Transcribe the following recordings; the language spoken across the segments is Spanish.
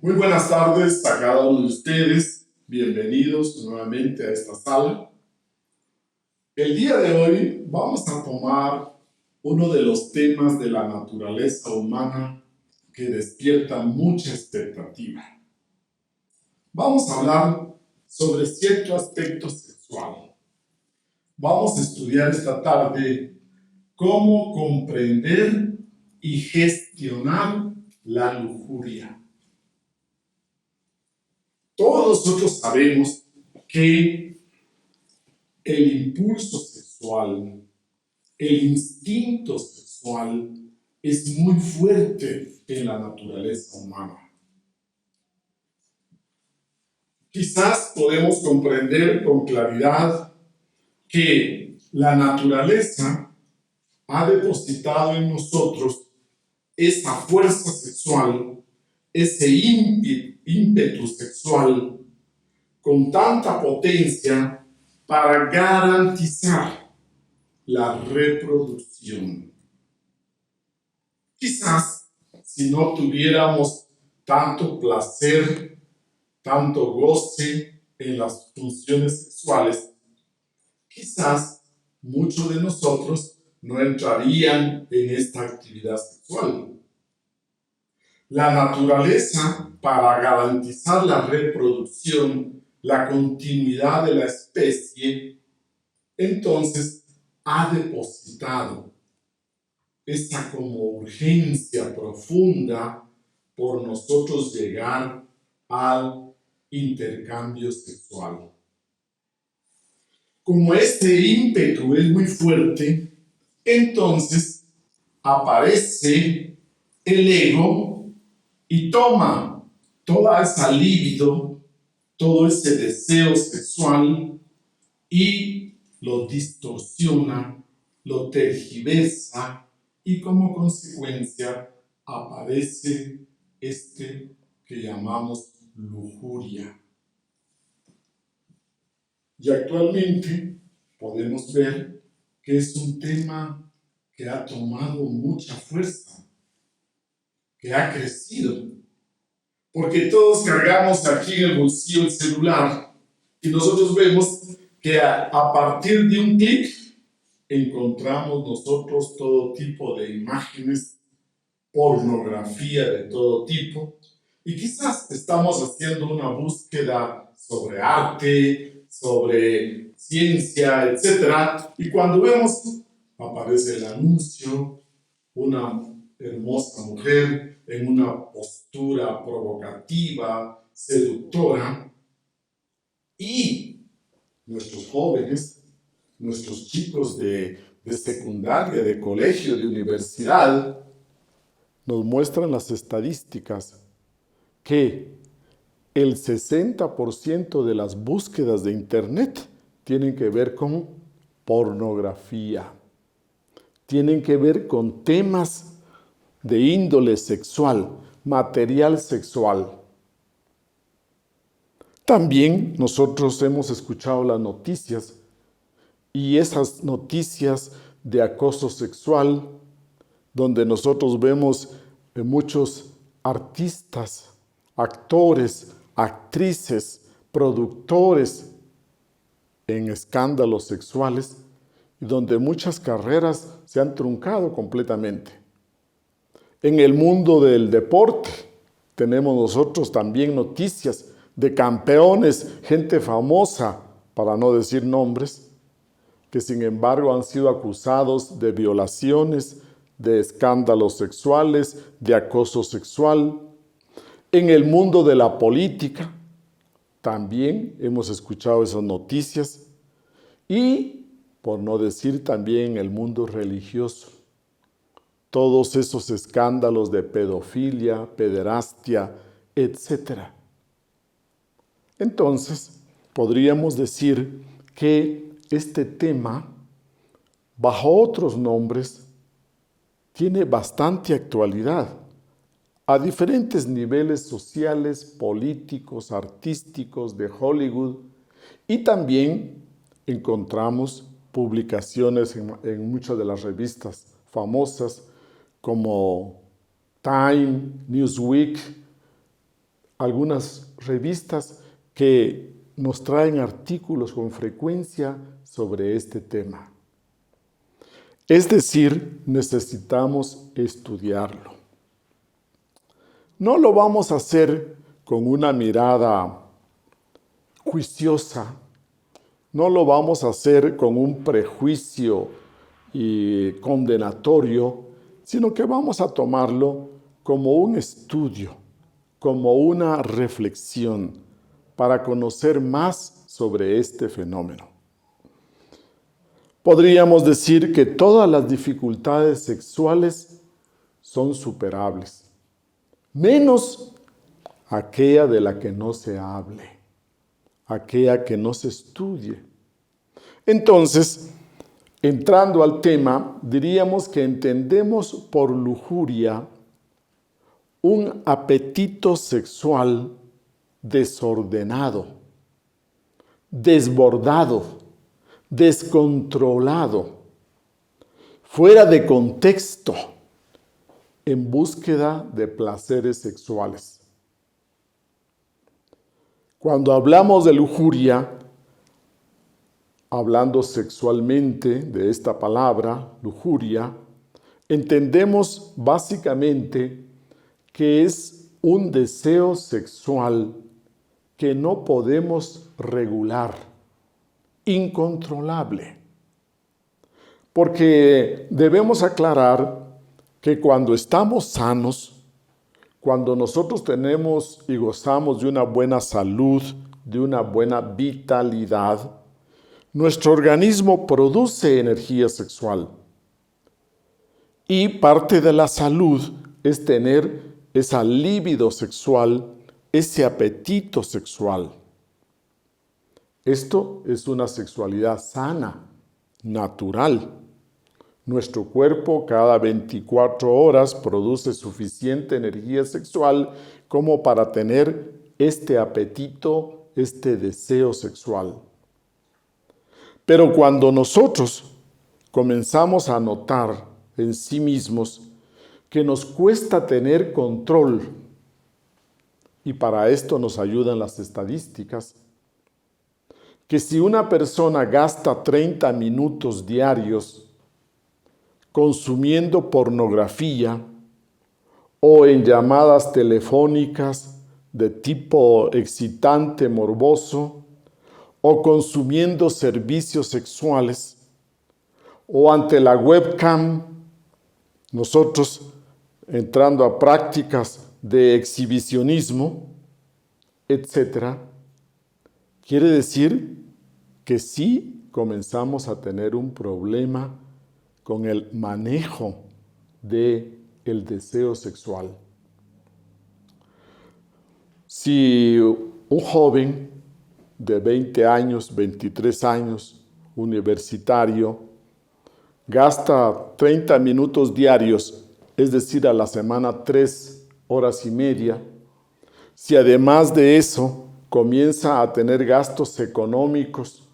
Muy buenas tardes a cada uno de ustedes. Bienvenidos nuevamente a esta sala. El día de hoy vamos a tomar uno de los temas de la naturaleza humana que despierta mucha expectativa. Vamos a hablar sobre cierto aspecto sexual. Vamos a estudiar esta tarde cómo comprender y gestionar la lujuria. Todos nosotros sabemos que el impulso sexual, el instinto sexual es muy fuerte en la naturaleza humana. Quizás podemos comprender con claridad que la naturaleza ha depositado en nosotros esa fuerza sexual, ese ímpetu sexual con tanta potencia para garantizar la reproducción. Quizás si no tuviéramos tanto placer, tanto goce en las funciones sexuales, quizás muchos de nosotros no entrarían en esta actividad sexual. La naturaleza, para garantizar la reproducción, la continuidad de la especie, entonces ha depositado esa como urgencia profunda por nosotros llegar al intercambio sexual. Como este ímpetu es muy fuerte, entonces aparece el ego y toma toda esa libido, todo ese deseo sexual y lo distorsiona, lo tergiversa y como consecuencia aparece este que llamamos lujuria. Y actualmente podemos ver que es un tema que ha tomado mucha fuerza, que ha crecido, porque todos cargamos aquí en el bolsillo el celular y nosotros vemos que a partir de un clic encontramos nosotros todo tipo de imágenes, pornografía de todo tipo, y quizás estamos haciendo una búsqueda sobre arte, sobre ciencia, etc. Y cuando vemos, aparece el anuncio, una hermosa mujer en una postura provocativa, seductora, y nuestros jóvenes, nuestros chicos de secundaria, de colegio, de universidad, nos muestran las estadísticas que el 60% de las búsquedas de Internet tienen que ver con pornografía, tienen que ver con temas de índole sexual, material sexual. También nosotros hemos escuchado las noticias y esas noticias de acoso sexual, donde nosotros vemos muchos artistas, actores, actrices, productores en escándalos sexuales, y donde muchas carreras se han truncado completamente. En el mundo del deporte tenemos nosotros también noticias de campeones, gente famosa, para no decir nombres, que sin embargo han sido acusados de violaciones, de escándalos sexuales, de acoso sexual. En el mundo de la política también hemos escuchado esas noticias, y por no decir también en el mundo religioso, todos esos escándalos de pedofilia, pederastia, etc. Entonces, podríamos decir que este tema, bajo otros nombres, tiene bastante actualidad a diferentes niveles sociales, políticos, artísticos, de Hollywood, y también encontramos publicaciones en muchas de las revistas famosas como Time, Newsweek, algunas revistas que nos traen artículos con frecuencia sobre este tema. Es decir, necesitamos estudiarlo. No lo vamos a hacer con una mirada juiciosa, no lo vamos a hacer con un prejuicio y condenatorio, sino que vamos a tomarlo como un estudio, como una reflexión para conocer más sobre este fenómeno. Podríamos decir que todas las dificultades sexuales son superables, menos aquella de la que no se hable, aquella que no se estudie. Entonces, entrando al tema, diríamos que entendemos por lujuria un apetito sexual desordenado, desbordado, descontrolado, fuera de contexto, en búsqueda de placeres sexuales. Cuando hablamos de lujuria, hablando sexualmente de esta palabra, lujuria, entendemos básicamente que es un deseo sexual que no podemos regular, incontrolable. Porque debemos aclarar que cuando estamos sanos, cuando nosotros tenemos y gozamos de una buena salud, de una buena vitalidad, nuestro organismo produce energía sexual. Y parte de la salud es tener esa libido sexual, ese apetito sexual. Esto es una sexualidad sana, natural. Nuestro cuerpo cada 24 horas produce suficiente energía sexual como para tener este apetito, este deseo sexual. Pero cuando nosotros comenzamos a notar en sí mismos que nos cuesta tener control, y para esto nos ayudan las estadísticas, que si una persona gasta 30 minutos diarios consumiendo pornografía o en llamadas telefónicas de tipo excitante, morboso, o consumiendo servicios sexuales, o ante la webcam, nosotros entrando a prácticas de exhibicionismo, etc., quiere decir que sí comenzamos a tener un problema con el manejo del deseo sexual. Si un joven de 20 años, 23 años, universitario, gasta 30 minutos diarios, es decir, a la semana 3 horas y media, si además de eso comienza a tener gastos económicos,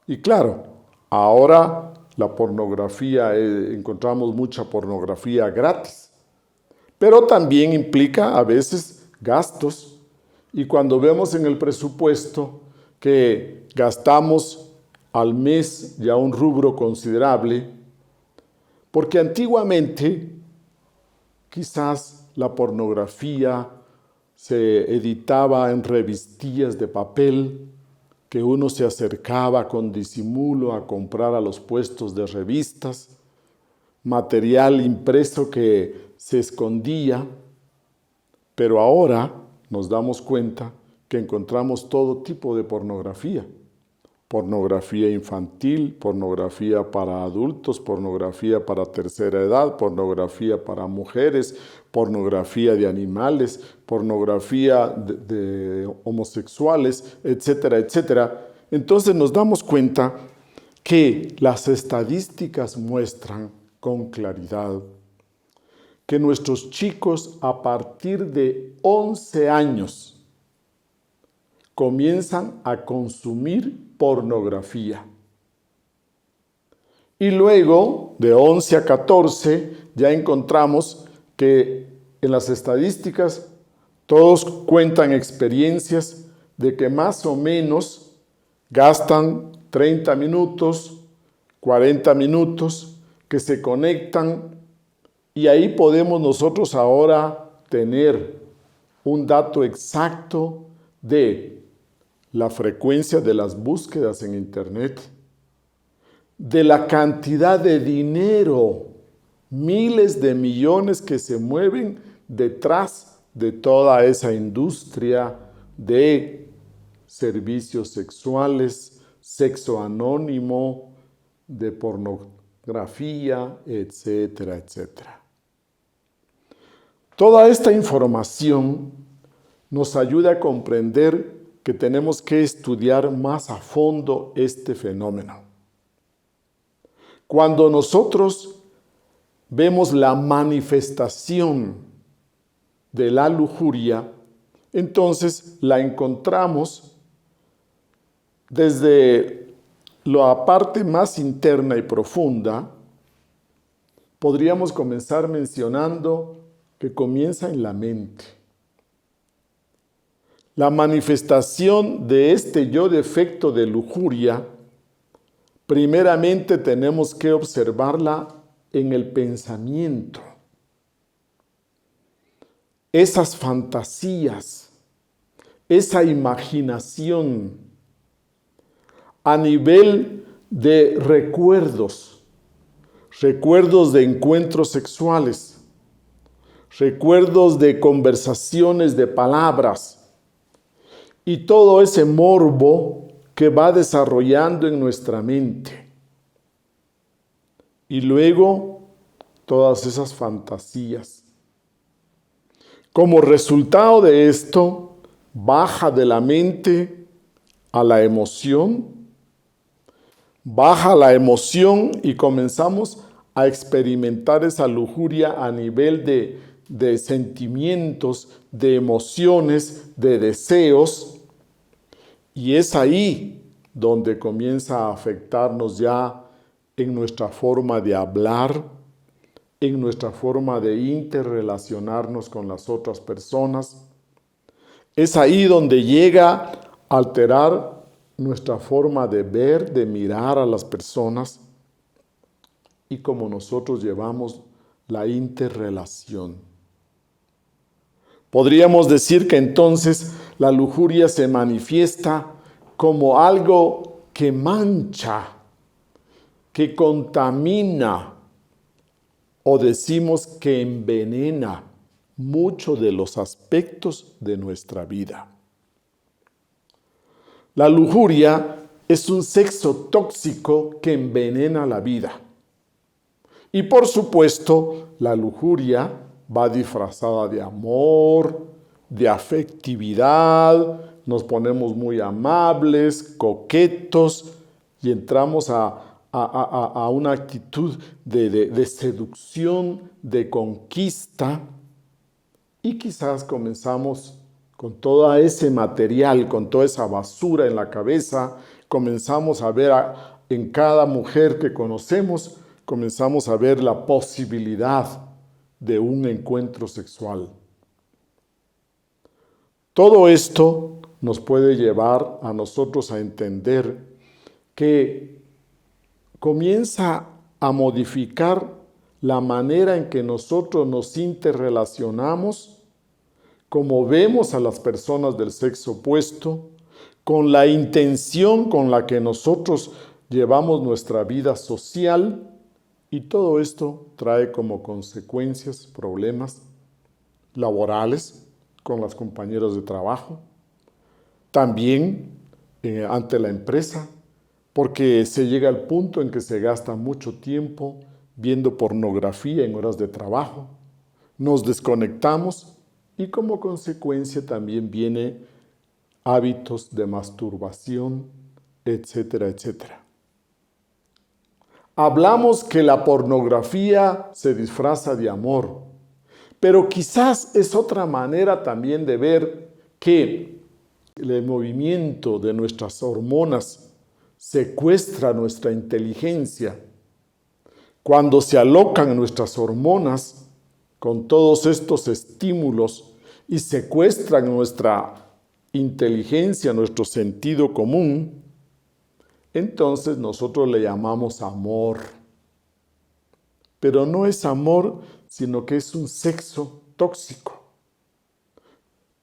y claro, ahora la pornografía, encontramos mucha pornografía gratis, pero también implica a veces gastos, y cuando vemos en el presupuesto que gastamos al mes ya un rubro considerable, porque antiguamente quizás la pornografía se editaba en revistillas de papel que uno se acercaba con disimulo a comprar a los puestos de revistas, material impreso que se escondía, pero ahora nos damos cuenta que encontramos todo tipo de pornografía. Pornografía infantil, pornografía para adultos, pornografía para tercera edad, pornografía para mujeres, pornografía de animales, pornografía de homosexuales, etcétera, etcétera. Entonces nos damos cuenta que las estadísticas muestran con claridad que nuestros chicos a partir de 11 años comienzan a consumir pornografía. Y luego, de 11 a 14, ya encontramos que en las estadísticas Todos cuentan experiencias de que más o menos gastan 30 minutos, 40 minutos, que se conectan y ahí podemos nosotros ahora tener un dato exacto de la frecuencia de las búsquedas en Internet, de la cantidad de dinero, miles de millones que se mueven detrás de toda esa industria de servicios sexuales, sexo anónimo, de pornografía, etcétera, etcétera. Toda esta información nos ayuda a comprender que tenemos que estudiar más a fondo este fenómeno. Cuando nosotros vemos la manifestación de la lujuria, entonces la encontramos desde la parte más interna y profunda. Podríamos comenzar mencionando que comienza en la mente. La manifestación de este yo defecto de lujuria, primeramente tenemos que observarla en el pensamiento. Esas fantasías, esa imaginación a nivel de recuerdos de encuentros sexuales, recuerdos de conversaciones, de palabras y todo ese morbo que va desarrollando en nuestra mente. Y luego todas esas fantasías. Como resultado de esto, baja de la mente a la emoción, baja la emoción y comenzamos a experimentar esa lujuria a nivel de sentimientos, de emociones, de deseos, y es ahí donde comienza a afectarnos ya en nuestra forma de hablar, en nuestra forma de interrelacionarnos con las otras personas. Es ahí donde llega a alterar nuestra forma de ver, de mirar a las personas y cómo nosotros llevamos la interrelación. Podríamos decir que entonces la lujuria se manifiesta como algo que mancha, que contamina, o decimos que envenena muchos de los aspectos de nuestra vida. La lujuria es un sexo tóxico que envenena la vida. Y por supuesto, la lujuria va disfrazada de amor, de afectividad, nos ponemos muy amables, coquetos y entramos a una actitud de seducción, de conquista, y quizás comenzamos con todo ese material, con toda esa basura en la cabeza, comenzamos a ver en cada mujer que conocemos, comenzamos a ver la posibilidad de un encuentro sexual. Todo esto nos puede llevar a nosotros a entender que comienza a modificar la manera en que nosotros nos interrelacionamos, como vemos a las personas del sexo opuesto, con la intención con la que nosotros llevamos nuestra vida social, y todo esto trae como consecuencias problemas laborales con las compañeras de trabajo, también ante la empresa, porque se llega al punto en que se gasta mucho tiempo viendo pornografía en horas de trabajo, nos desconectamos y como consecuencia también viene hábitos de masturbación, etcétera, etcétera. Hablamos que la pornografía se disfraza de amor, pero quizás es otra manera también de ver que el movimiento de nuestras hormonas secuestra nuestra inteligencia. Cuando se alocan nuestras hormonas con todos estos estímulos y secuestran nuestra inteligencia, nuestro sentido común, entonces nosotros le llamamos amor. Pero no es amor, sino que es un sexo tóxico.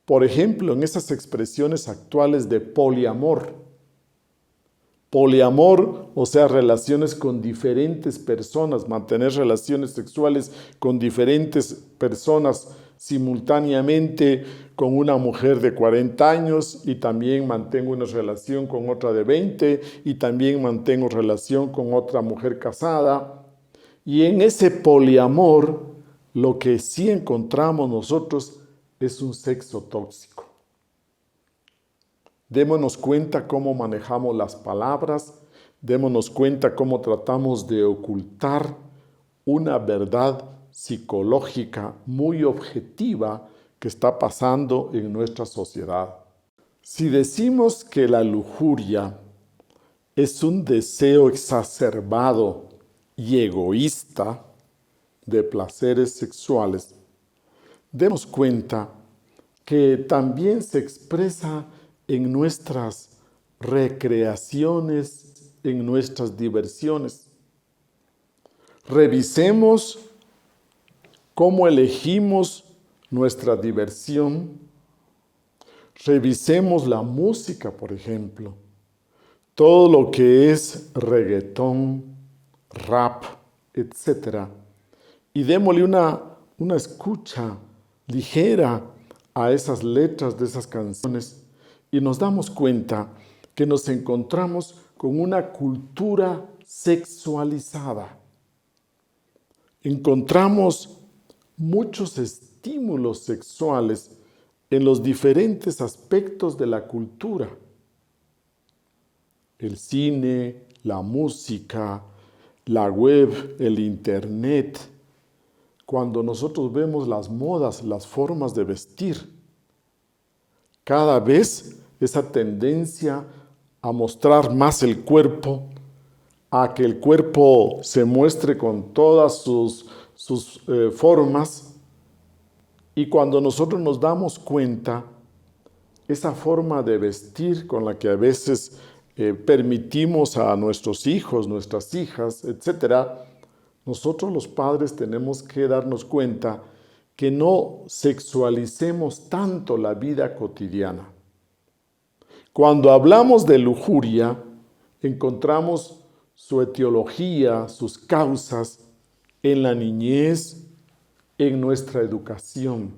Por ejemplo, en esas expresiones actuales de poliamor. Poliamor, o sea, relaciones con diferentes personas, mantener relaciones sexuales con diferentes personas simultáneamente, con una mujer de 40 años y también mantengo una relación con otra de 20 y también mantengo relación con otra mujer casada. Y en ese poliamor, lo que sí encontramos nosotros es un sexo tóxico. Démonos cuenta cómo manejamos las palabras, démonos cuenta cómo tratamos de ocultar una verdad psicológica muy objetiva que está pasando en nuestra sociedad. Si decimos que la lujuria es un deseo exacerbado y egoísta de placeres sexuales, demos cuenta que también se expresa en nuestras recreaciones, en nuestras diversiones. Revisemos cómo elegimos nuestra diversión. Revisemos la música, por ejemplo. Todo lo que es reggaetón, rap, etc. Y démosle una escucha ligera a esas letras de esas canciones y nos damos cuenta que nos encontramos con una cultura sexualizada. Encontramos muchos estímulos sexuales en los diferentes aspectos de la cultura. El cine, la música, la web, el internet. Cuando nosotros vemos las modas, las formas de vestir, cada vez esa tendencia a mostrar más el cuerpo, a que el cuerpo se muestre con todas sus formas, y cuando nosotros nos damos cuenta, esa forma de vestir con la que a veces permitimos a nuestros hijos, nuestras hijas, etc., nosotros los padres tenemos que darnos cuenta que no sexualicemos tanto la vida cotidiana. Cuando hablamos de lujuria, encontramos su etiología, sus causas en la niñez, en nuestra educación.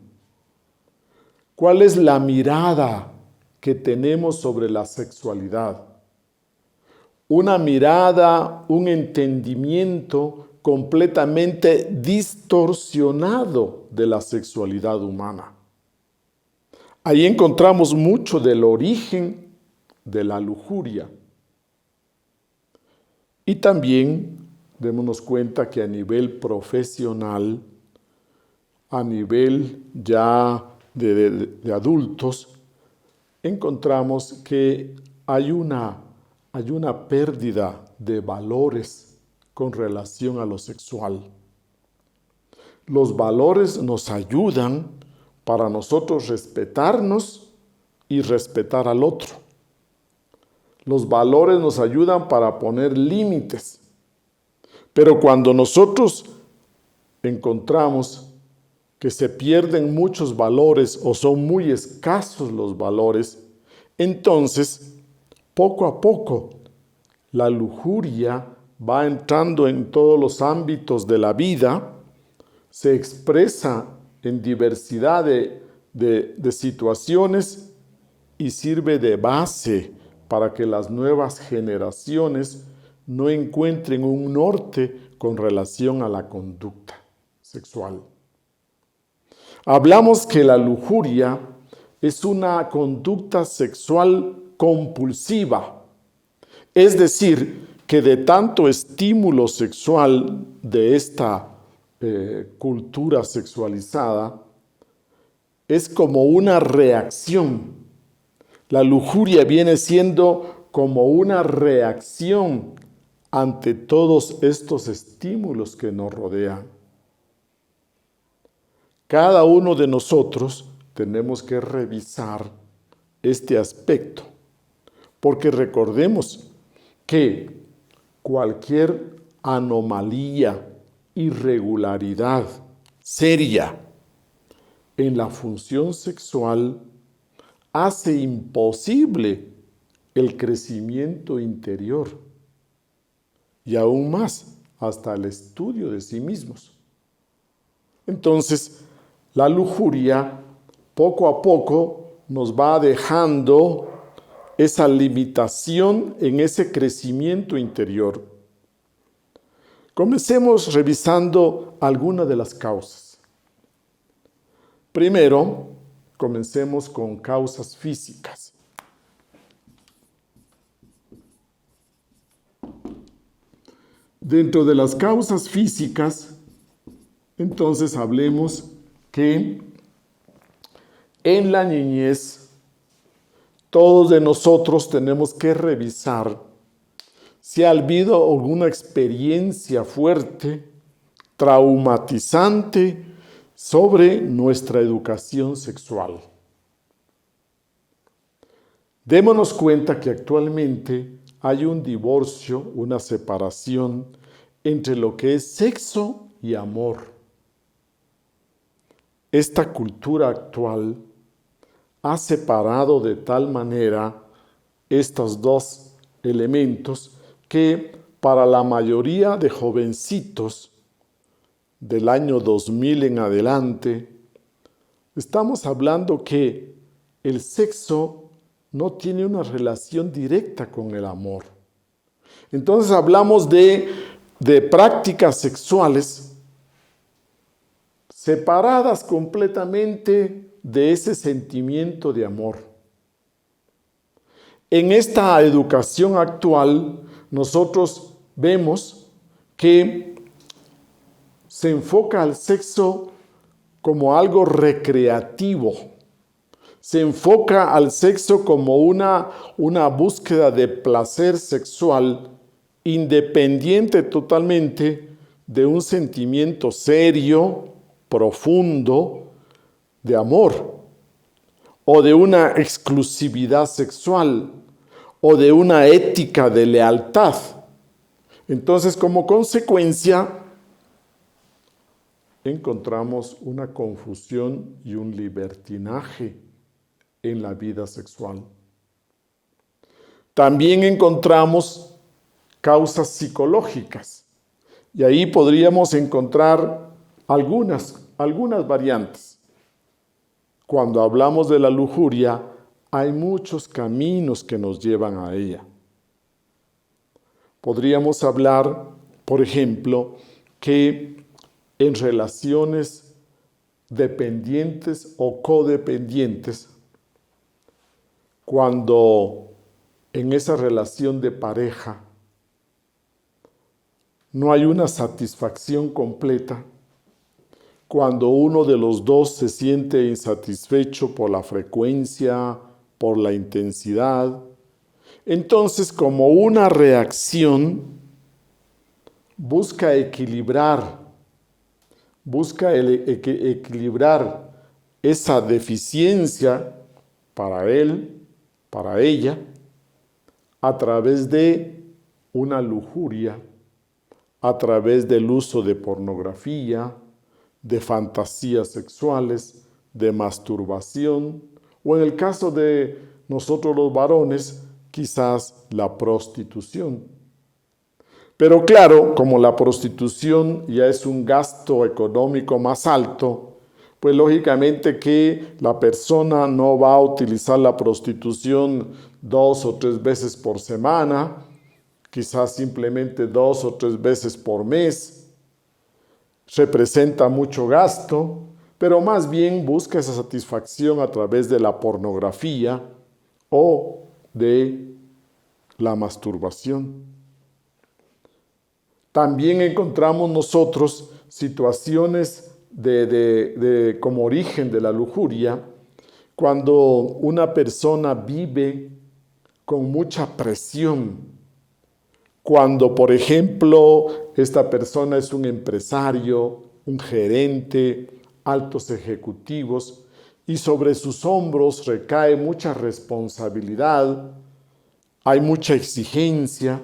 ¿Cuál es la mirada que tenemos sobre la sexualidad? Una mirada, un entendimiento completamente distorsionado de la sexualidad humana. Ahí encontramos mucho del origen de la lujuria. Y también démonos cuenta que a nivel profesional, a nivel ya de adultos, encontramos que hay una pérdida de valores con relación a lo sexual. Los valores nos ayudan para nosotros respetarnos y respetar al otro. Los valores nos ayudan para poner límites. Pero cuando nosotros encontramos que se pierden muchos valores o son muy escasos los valores, entonces, poco a poco, la lujuria va entrando en todos los ámbitos de la vida, se expresa en diversidad de situaciones y sirve de base para que las nuevas generaciones no encuentren un norte con relación a la conducta sexual. Hablamos que la lujuria es una conducta sexual compulsiva, es decir, que de tanto estímulo sexual de esta cultura sexualizada, es como una reacción. La lujuria viene siendo como una reacción ante todos estos estímulos que nos rodean. Cada uno de nosotros tenemos que revisar este aspecto, porque recordemos que cualquier anomalía, irregularidad seria en la función sexual hace imposible el crecimiento interior y aún más hasta el estudio de sí mismos. Entonces, la lujuria poco a poco nos va dejando esa limitación en ese crecimiento interior. Comencemos revisando algunas de las causas. Primero, comencemos con causas físicas. Dentro de las causas físicas, entonces hablemos que en la niñez todos de nosotros tenemos que revisar si ha habido alguna experiencia fuerte, traumatizante sobre nuestra educación sexual. Démonos cuenta que actualmente hay un divorcio, una separación entre lo que es sexo y amor. Esta cultura actual ha separado de tal manera estos dos elementos que para la mayoría de jovencitos del año 2000 en adelante, estamos hablando que el sexo no tiene una relación directa con el amor. Entonces hablamos de prácticas sexuales separadas completamente de ese sentimiento de amor. En esta educación actual, nosotros vemos que se enfoca al sexo como algo recreativo. Se enfoca al sexo como una búsqueda de placer sexual independiente totalmente de un sentimiento serio, profundo, de amor, o de una exclusividad sexual, o de una ética de lealtad. Entonces, como consecuencia, encontramos una confusión y un libertinaje en la vida sexual. También encontramos causas psicológicas, y ahí podríamos encontrar algunas variantes. Cuando hablamos de la lujuria, hay muchos caminos que nos llevan a ella. Podríamos hablar, por ejemplo, que en relaciones dependientes o codependientes, cuando en esa relación de pareja no hay una satisfacción completa, cuando uno de los dos se siente insatisfecho por la frecuencia, por la intensidad, entonces como una reacción busca equilibrar esa deficiencia para él, para ella, a través de una lujuria, a través del uso de pornografía, de fantasías sexuales, de masturbación, o en el caso de nosotros los varones, quizás la prostitución. Pero claro, como la prostitución ya es un gasto económico más alto, pues lógicamente que la persona no va a utilizar la prostitución 2 o 3 veces por semana, quizás simplemente 2 o 3 veces por mes. Representa mucho gasto, pero más bien busca esa satisfacción a través de la pornografía o de la masturbación. También encontramos nosotros situaciones como origen de la lujuria, cuando una persona vive con mucha presión. Cuando, por ejemplo, esta persona es un empresario, un gerente, altos ejecutivos, y sobre sus hombros recae mucha responsabilidad, hay mucha exigencia.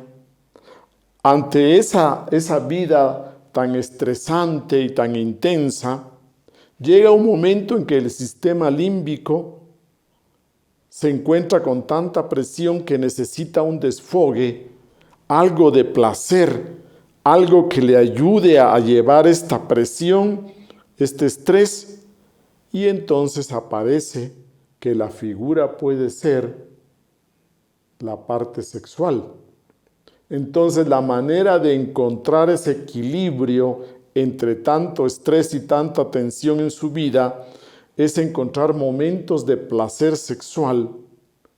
Ante esa vida tan estresante y tan intensa, llega un momento en que el sistema límbico se encuentra con tanta presión que necesita un desfogue, algo de placer, algo que le ayude a llevar esta presión, este estrés, y entonces aparece que la figura puede ser la parte sexual. Entonces la manera de encontrar ese equilibrio entre tanto estrés y tanta tensión en su vida es encontrar momentos de placer sexual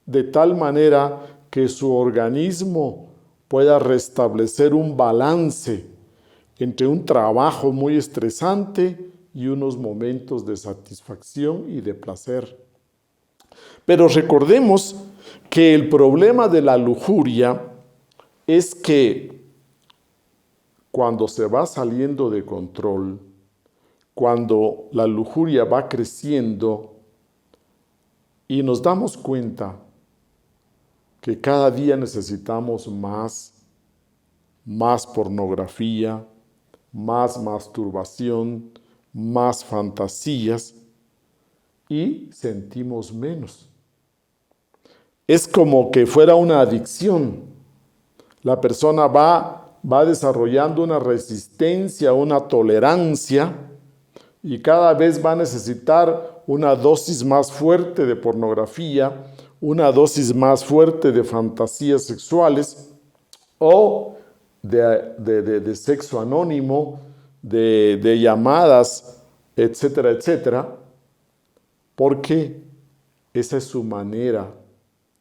de tal manera que su organismo pueda restablecer un balance entre un trabajo muy estresante y unos momentos de satisfacción y de placer. Pero recordemos que el problema de la lujuria es que cuando se va saliendo de control, cuando la lujuria va creciendo y nos damos cuenta que cada día necesitamos más pornografía, más masturbación, más fantasías y sentimos menos. Es como que fuera una adicción. La persona va desarrollando una resistencia, una tolerancia y cada vez va a necesitar una dosis más fuerte de pornografía, una dosis más fuerte de fantasías sexuales o de sexo anónimo, de llamadas, etcétera, etcétera, porque esa es su manera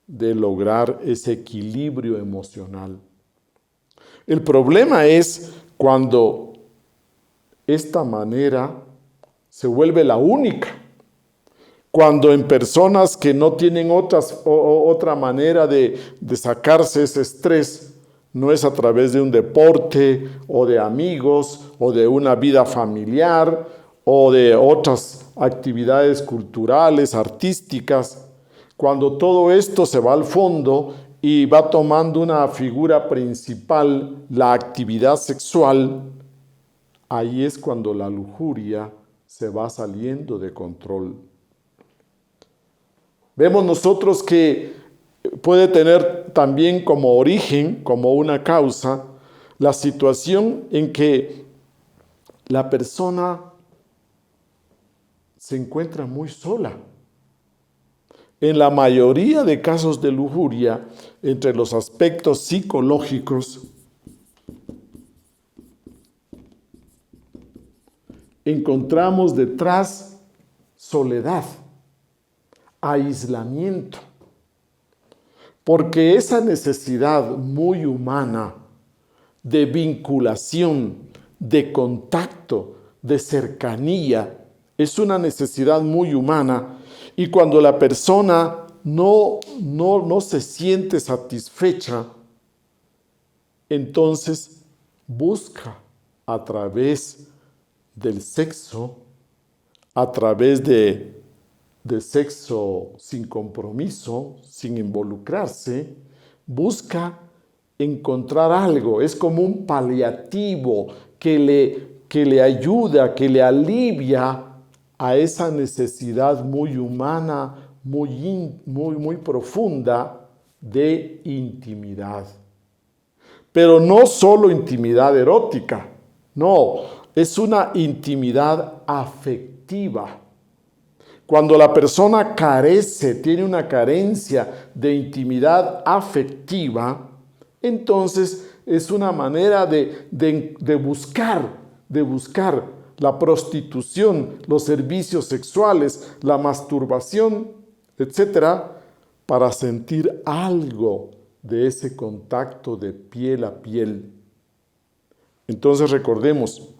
de lograr ese equilibrio emocional. El problema es cuando esta manera se vuelve la única, cuando en personas que no tienen otra manera de sacarse ese estrés, no es a través de un deporte o de amigos o de una vida familiar o de otras actividades culturales, artísticas, cuando todo esto se va al fondo y va tomando una figura principal, la actividad sexual, ahí es cuando la lujuria se va saliendo de control. Vemos nosotros que puede tener también como origen, como una causa, la situación en que la persona se encuentra muy sola. En la mayoría de casos de lujuria, entre los aspectos psicológicos, encontramos detrás soledad, aislamiento, porque esa necesidad muy humana de vinculación, de contacto, de cercanía, es una necesidad muy humana. Y cuando la persona no se siente satisfecha, entonces busca a través del sexo, a través de sexo sin compromiso, sin involucrarse, busca encontrar algo. Es como un paliativo que le ayuda, que le alivia a esa necesidad muy humana, muy profunda de intimidad. Pero no solo intimidad erótica, no, es una intimidad afectiva. Cuando la persona carece, tiene una carencia de intimidad afectiva, entonces es una manera de buscar la prostitución, los servicios sexuales, la masturbación, etcétera, para sentir algo de ese contacto de piel a piel. Entonces recordemos,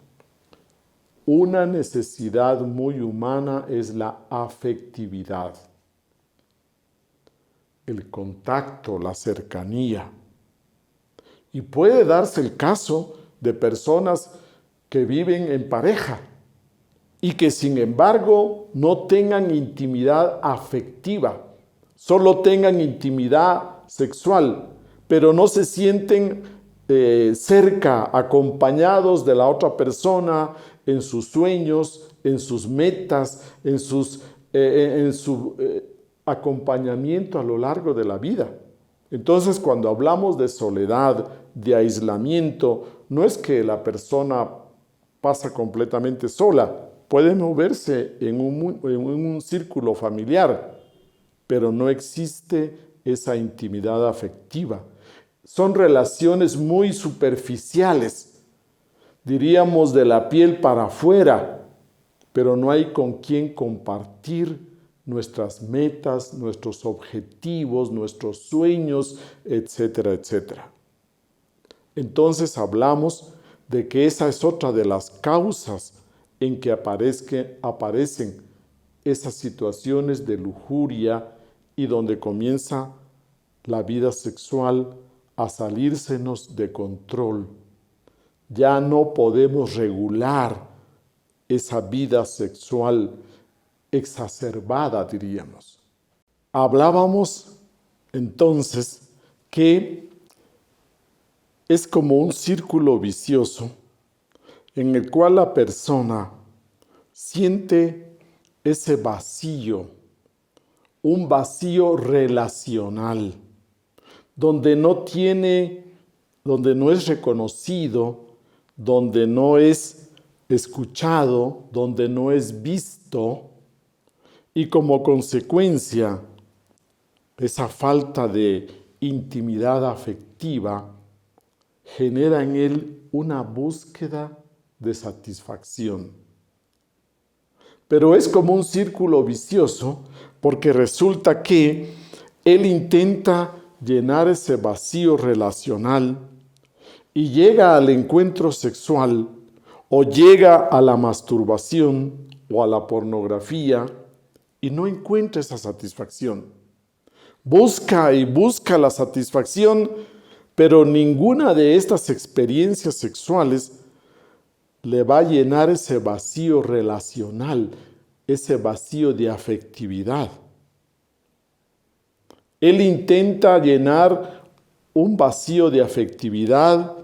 una necesidad muy humana es la afectividad, el contacto, la cercanía. Y puede darse el caso de personas que viven en pareja y que sin embargo no tengan intimidad afectiva, solo tengan intimidad sexual, pero no se sienten cerca, acompañados de la otra persona en sus sueños, en sus metas, en su acompañamiento a lo largo de la vida. Entonces, cuando hablamos de soledad, de aislamiento, no es que la persona pasa completamente sola, puede moverse en un círculo familiar, pero no existe esa intimidad afectiva. Son relaciones muy superficiales, diríamos de la piel para afuera, pero no hay con quien compartir nuestras metas, nuestros objetivos, nuestros sueños, etcétera, etcétera. Entonces hablamos de que esa es otra de las causas en que aparecen esas situaciones de lujuria y donde comienza la vida sexual a salírsenos de control. Ya no podemos regular esa vida sexual exacerbada, diríamos. Hablábamos entonces que es como un círculo vicioso en el cual la persona siente ese vacío, un vacío relacional, donde no es reconocido, donde no es escuchado, donde no es visto, y como consecuencia, esa falta de intimidad afectiva genera en él una búsqueda de satisfacción. Pero es como un círculo vicioso porque resulta que él intenta llenar ese vacío relacional y llega al encuentro sexual o llega a la masturbación o a la pornografía y no encuentra esa satisfacción. Busca y busca la satisfacción, pero ninguna de estas experiencias sexuales le va a llenar ese vacío relacional, ese vacío de afectividad. Él intenta llenar un vacío de afectividad,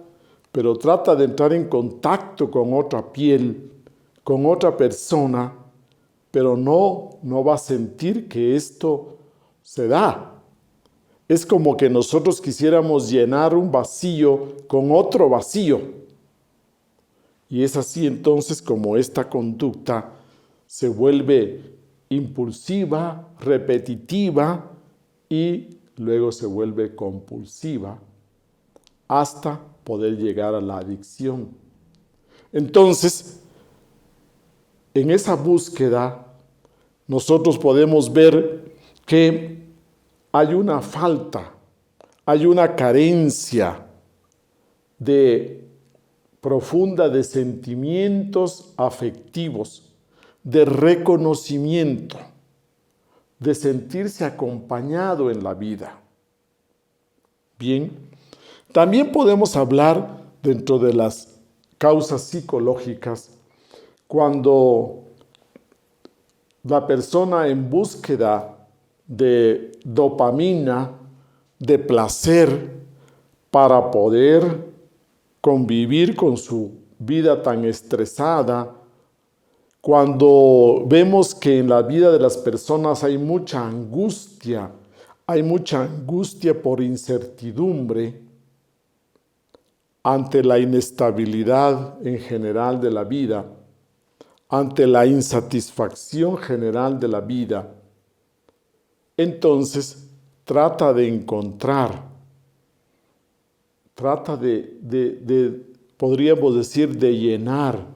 pero trata de entrar en contacto con otra piel, con otra persona, pero no va a sentir que esto se da. Es como que nosotros quisiéramos llenar un vacío con otro vacío. Y es así entonces como esta conducta se vuelve impulsiva, repetitiva y luego se vuelve compulsiva hasta poder llegar a la adicción. Entonces, en esa búsqueda, nosotros podemos ver que hay una falta, hay una carencia profunda de sentimientos afectivos, de reconocimiento, de sentirse acompañado en la vida. Bien, también podemos hablar dentro de las causas psicológicas cuando la persona en búsqueda de dopamina, de placer, para poder convivir con su vida tan estresada, cuando vemos que en la vida de las personas hay mucha angustia por incertidumbre, ante la inestabilidad en general de la vida, ante la insatisfacción general de la vida, entonces trata de encontrar, podríamos decir, de llenar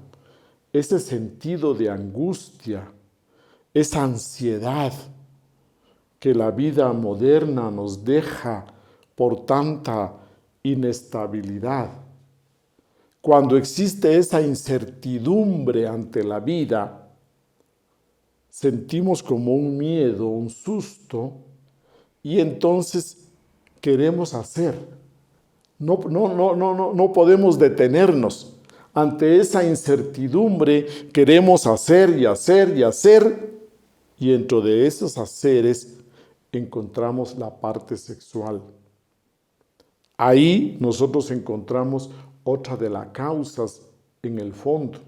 ese sentido de angustia, esa ansiedad que la vida moderna nos deja por tanta inestabilidad. Cuando existe esa incertidumbre ante la vida, sentimos como un miedo, un susto, y entonces queremos hacer. No podemos detenernos. ante esa incertidumbre queremos hacer y hacer y hacer, y dentro de esos haceres encontramos la parte sexual. Ahí nosotros encontramos otra de las causas en el fondo.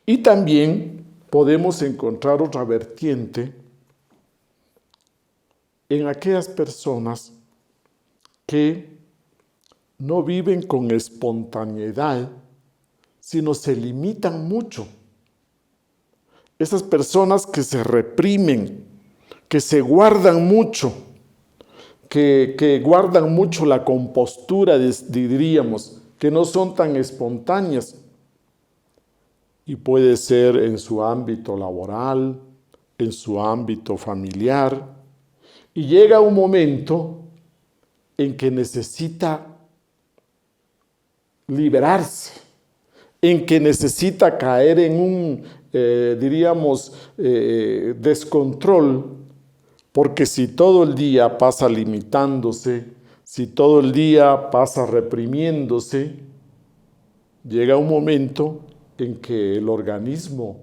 Y también podemos encontrar otra vertiente en aquellas personas que no viven con espontaneidad, sino se limitan mucho. Esas personas que se reprimen, que se guardan mucho, que guardan mucho la compostura, diríamos, que no son tan espontáneas. Y puede ser en su ámbito laboral, en su ámbito familiar. Y llega un momento en que necesita liberarse, en que necesita caer en un, descontrol, porque si todo el día pasa limitándose, si todo el día pasa reprimiéndose, llega un momento en que el organismo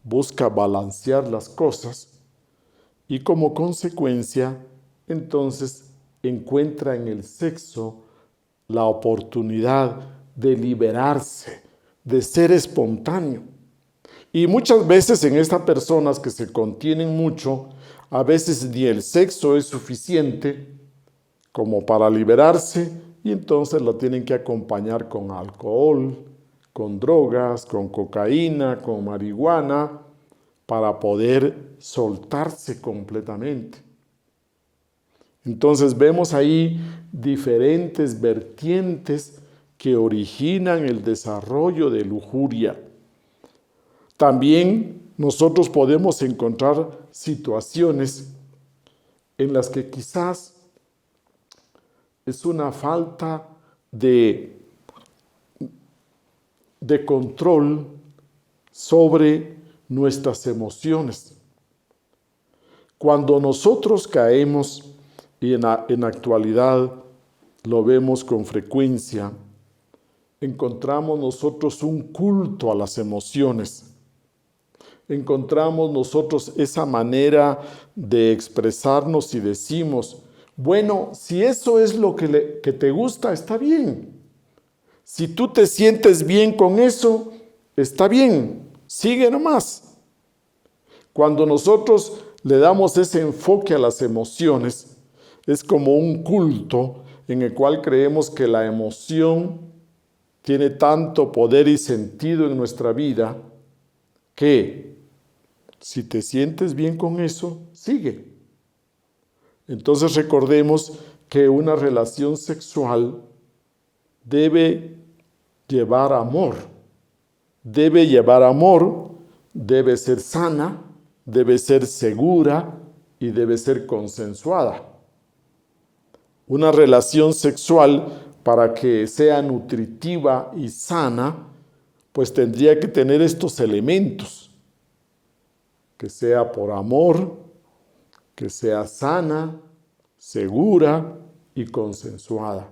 busca balancear las cosas y como consecuencia, entonces encuentra en el sexo la oportunidad de liberarse, de ser espontáneo. Y muchas veces en estas personas que se contienen mucho, a veces ni el sexo es suficiente como para liberarse y entonces lo tienen que acompañar con alcohol, con drogas, con cocaína, con marihuana, para poder soltarse completamente. Entonces vemos ahí diferentes vertientes que originan el desarrollo de lujuria. También nosotros podemos encontrar situaciones en las que quizás es una falta de control sobre nuestras emociones. Cuando nosotros caemos, y en la actualidad lo vemos con frecuencia, encontramos nosotros un culto a las emociones. Encontramos nosotros esa manera de expresarnos y decimos, bueno, si eso es lo que te gusta, está bien. Si tú te sientes bien con eso, está bien, sigue nomás. Cuando nosotros le damos ese enfoque a las emociones, es como un culto en el cual creemos que la emoción tiene tanto poder y sentido en nuestra vida que si te sientes bien con eso, sigue. Entonces recordemos que una relación sexual debe llevar amor. Debe llevar amor, debe ser sana, debe ser segura y debe ser consensuada. Una relación sexual, para que sea nutritiva y sana, pues tendría que tener estos elementos. Que sea por amor, que sea sana, segura y consensuada.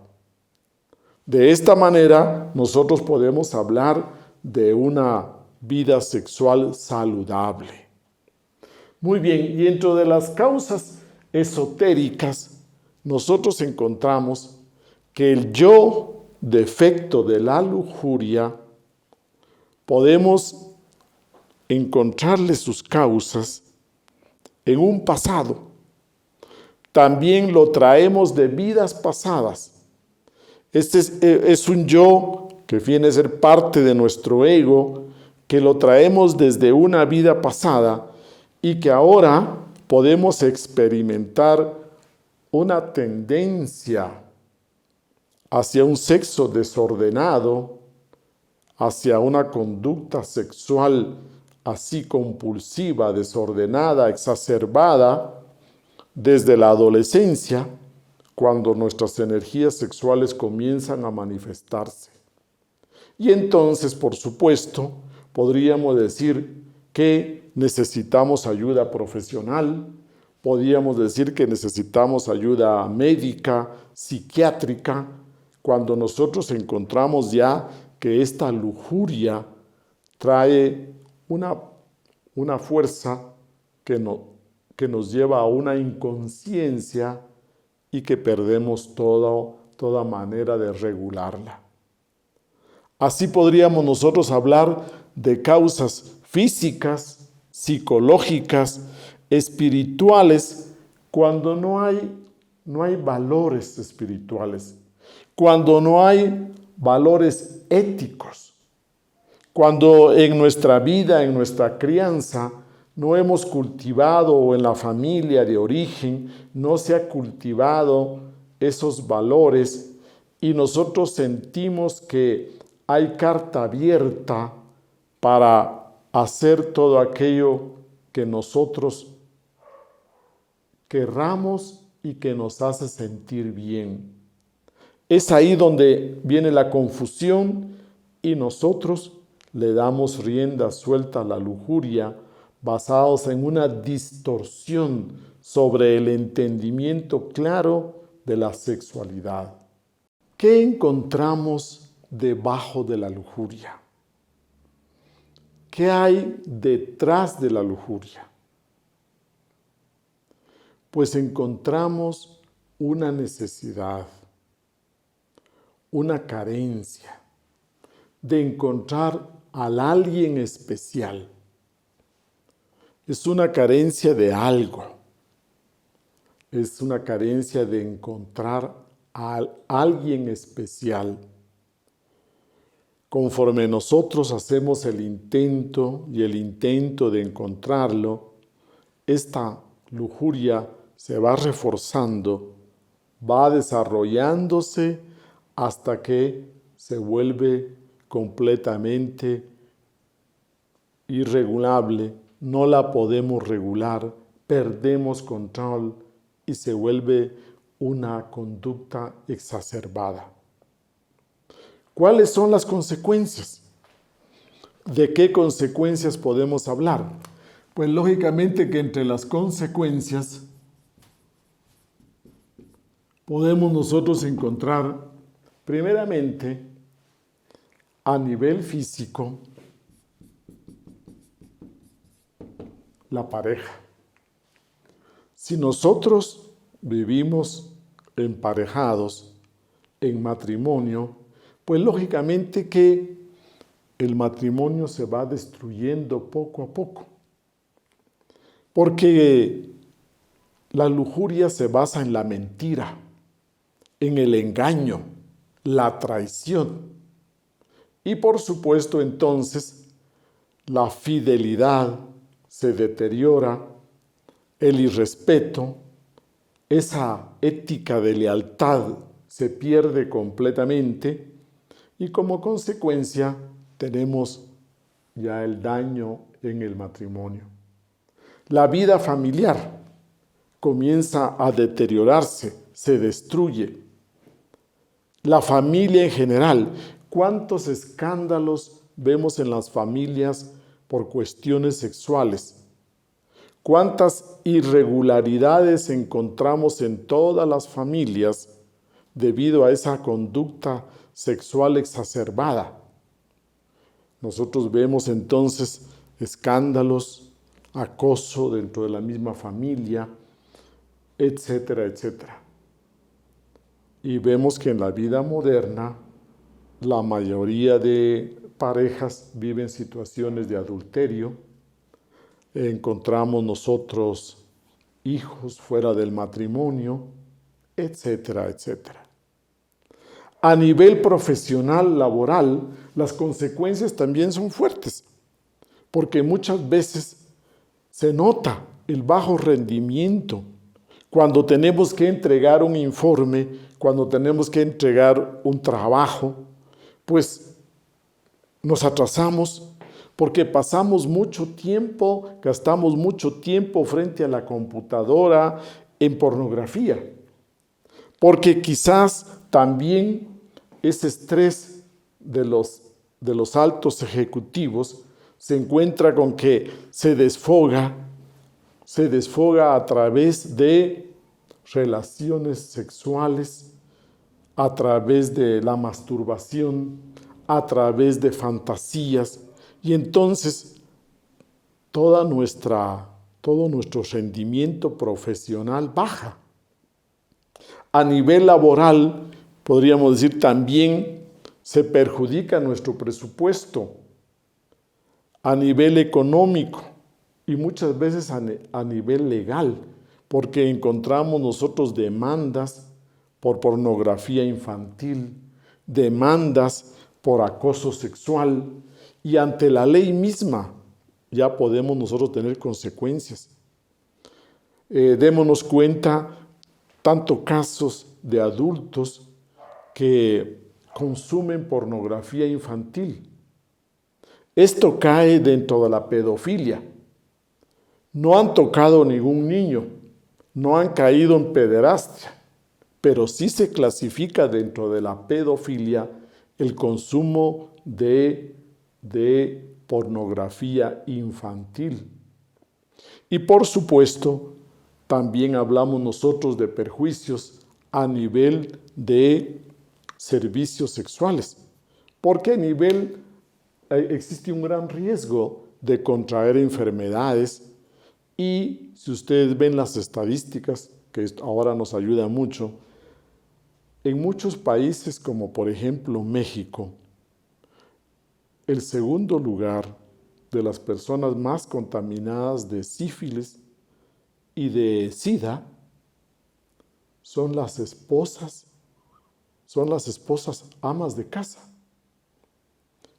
De esta manera, nosotros podemos hablar de una vida sexual saludable. Muy bien, y dentro de las causas esotéricas, nosotros encontramos que el yo defecto de la lujuria podemos encontrarle sus causas en un pasado. También lo traemos de vidas pasadas. Este es un yo que viene a ser parte de nuestro ego, que lo traemos desde una vida pasada y que ahora podemos experimentar una tendencia hacia un sexo desordenado, hacia una conducta sexual así compulsiva, desordenada, exacerbada, desde la adolescencia, cuando nuestras energías sexuales comienzan a manifestarse. Y entonces, por supuesto, podríamos decir que necesitamos ayuda profesional, podríamos decir que necesitamos ayuda médica, psiquiátrica, cuando nosotros encontramos ya que esta lujuria trae una fuerza que nos lleva a una inconsciencia y que perdemos toda manera de regularla. Así podríamos nosotros hablar de causas físicas, psicológicas, espirituales, cuando no hay valores espirituales, cuando no hay valores éticos, cuando en nuestra vida, en nuestra crianza, no hemos cultivado, o en la familia de origen, no se ha cultivado esos valores y nosotros sentimos que hay carta abierta para hacer todo aquello que nosotros querramos y que nos hace sentir bien. Es ahí donde viene la confusión y nosotros le damos rienda suelta a la lujuria basados en una distorsión sobre el entendimiento claro de la sexualidad. ¿Qué encontramos debajo de la lujuria? ¿Qué hay detrás de la lujuria? Pues encontramos una necesidad, una carencia de encontrar al alguien especial. Es una carencia de algo. Es una carencia de encontrar a alguien especial. Conforme nosotros hacemos el intento de encontrarlo, esta lujuria se va reforzando, va desarrollándose hasta que se vuelve completamente irregulable, no la podemos regular, perdemos control y se vuelve una conducta exacerbada. ¿Cuáles son las consecuencias? ¿De qué consecuencias podemos hablar? Pues lógicamente que entre las consecuencias podemos nosotros encontrar, primeramente, a nivel físico, la pareja. Si nosotros vivimos emparejados, en matrimonio, pues lógicamente que el matrimonio se va destruyendo poco a poco. Porque la lujuria se basa en la mentira, en el engaño, la traición. Y por supuesto entonces la fidelidad se deteriora, el irrespeto, esa ética de lealtad se pierde completamente y como consecuencia tenemos ya el daño en el matrimonio. La vida familiar comienza a deteriorarse, se destruye. La familia en general, ¿cuántos escándalos vemos en las familias por cuestiones sexuales? ¿Cuántas irregularidades encontramos en todas las familias debido a esa conducta sexual exacerbada? Nosotros vemos entonces escándalos, acoso dentro de la misma familia, etcétera, etcétera. Y vemos que en la vida moderna la mayoría de parejas viven situaciones de adulterio. Encontramos nosotros hijos fuera del matrimonio, etcétera, etcétera. A nivel profesional, laboral, las consecuencias también son fuertes, porque muchas veces se nota el bajo rendimiento cuando tenemos que entregar un informe, cuando tenemos que entregar un trabajo, pues nos atrasamos porque pasamos mucho tiempo, gastamos mucho tiempo frente a la computadora en pornografía, porque quizás también ese estrés de los altos ejecutivos se encuentra con que se desfoga a través de relaciones sexuales, a través de la masturbación, a través de fantasías, y entonces todo nuestro rendimiento profesional baja. A nivel laboral, podríamos decir, también se perjudica nuestro presupuesto. A nivel económico y muchas veces a nivel legal, porque encontramos nosotros demandas por pornografía infantil, demandas por acoso sexual, y ante la ley misma ya podemos nosotros tener consecuencias. Démonos cuenta tanto casos de adultos que consumen pornografía infantil. Esto cae dentro de la pedofilia. No han tocado ningún niño, no han caído en pederastia, pero sí se clasifica dentro de la pedofilia el consumo de pornografía infantil. Y por supuesto, también hablamos nosotros de perjuicios a nivel de servicios sexuales, porque a nivel existe un gran riesgo de contraer enfermedades, y si ustedes ven las estadísticas, que ahora nos ayuda mucho, en muchos países como por ejemplo México, el segundo lugar de las personas más contaminadas de sífilis y de SIDA son las esposas amas de casa.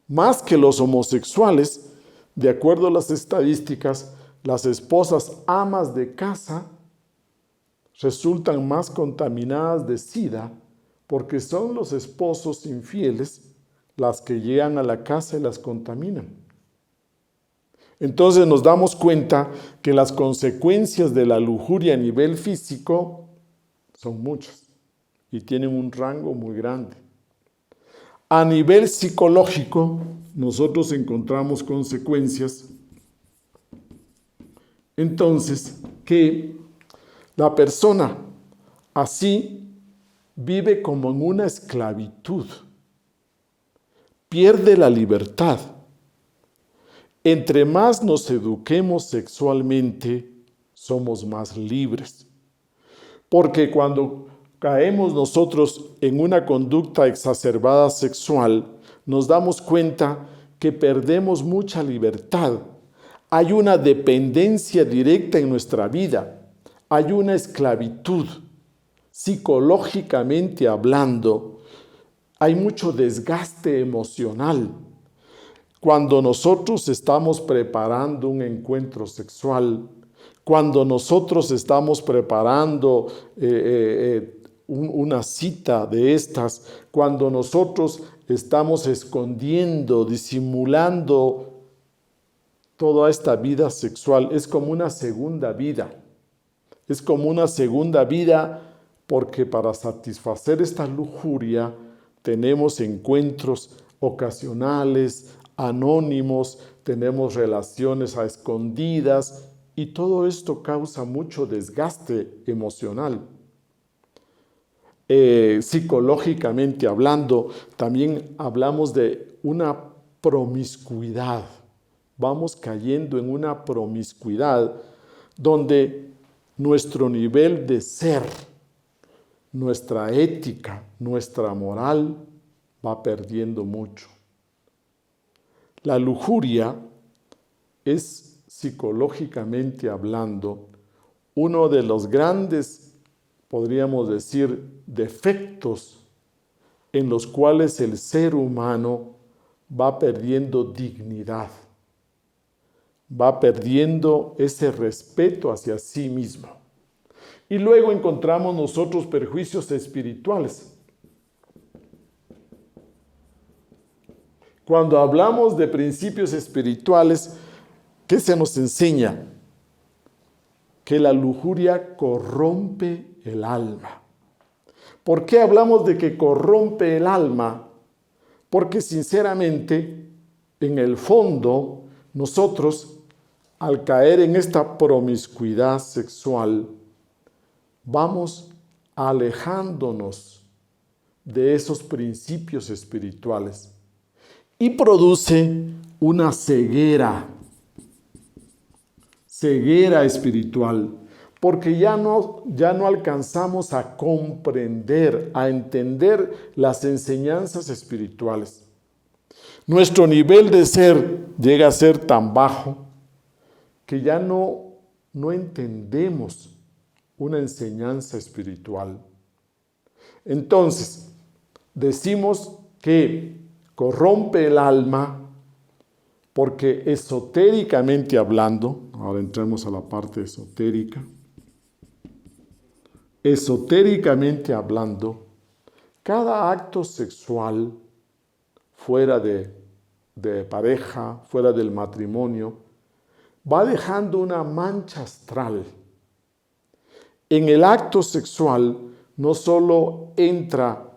Más que los homosexuales, de acuerdo a las estadísticas, las esposas amas de casa resultan más contaminadas de SIDA porque son los esposos infieles las que llegan a la casa y las contaminan. Entonces nos damos cuenta que las consecuencias de la lujuria a nivel físico son muchas y tienen un rango muy grande. A nivel psicológico, nosotros encontramos consecuencias, entonces, que la persona así vive como en una esclavitud, pierde la libertad. Entre más nos eduquemos sexualmente, somos más libres. Porque cuando caemos nosotros en una conducta exacerbada sexual, nos damos cuenta que perdemos mucha libertad. Hay una dependencia directa en nuestra vida. Hay una esclavitud. Psicológicamente hablando, hay mucho desgaste emocional. Cuando nosotros estamos preparando un encuentro sexual, cuando nosotros estamos preparando una cita de estas, cuando nosotros estamos escondiendo, disimulando toda esta vida sexual, es como una segunda vida. Es como una segunda vida porque para satisfacer esta lujuria tenemos encuentros ocasionales, anónimos, tenemos relaciones a escondidas, y todo esto causa mucho desgaste emocional. Psicológicamente hablando, también hablamos de una promiscuidad. Vamos cayendo en una promiscuidad donde nuestro nivel de ser, nuestra ética, nuestra moral va perdiendo mucho. La lujuria es, psicológicamente hablando, uno de los grandes, podríamos decir, defectos en los cuales el ser humano va perdiendo dignidad, va perdiendo ese respeto hacia sí mismo. Y luego encontramos nosotros perjuicios espirituales. Cuando hablamos de principios espirituales, ¿qué se nos enseña? Que la lujuria corrompe el alma. ¿Por qué hablamos de que corrompe el alma? Porque sinceramente, en el fondo, nosotros, al caer en esta promiscuidad sexual, vamos alejándonos de esos principios espirituales. y produce una ceguera espiritual, porque ya no alcanzamos a comprender, a entender las enseñanzas espirituales. Nuestro nivel de ser llega a ser tan bajo que ya no entendemos una enseñanza espiritual. Entonces, decimos que corrompe el alma porque esotéricamente hablando, ahora entramos a la parte esotérica, cada acto sexual fuera de pareja, fuera del matrimonio, va dejando una mancha astral. En el acto sexual no solo entra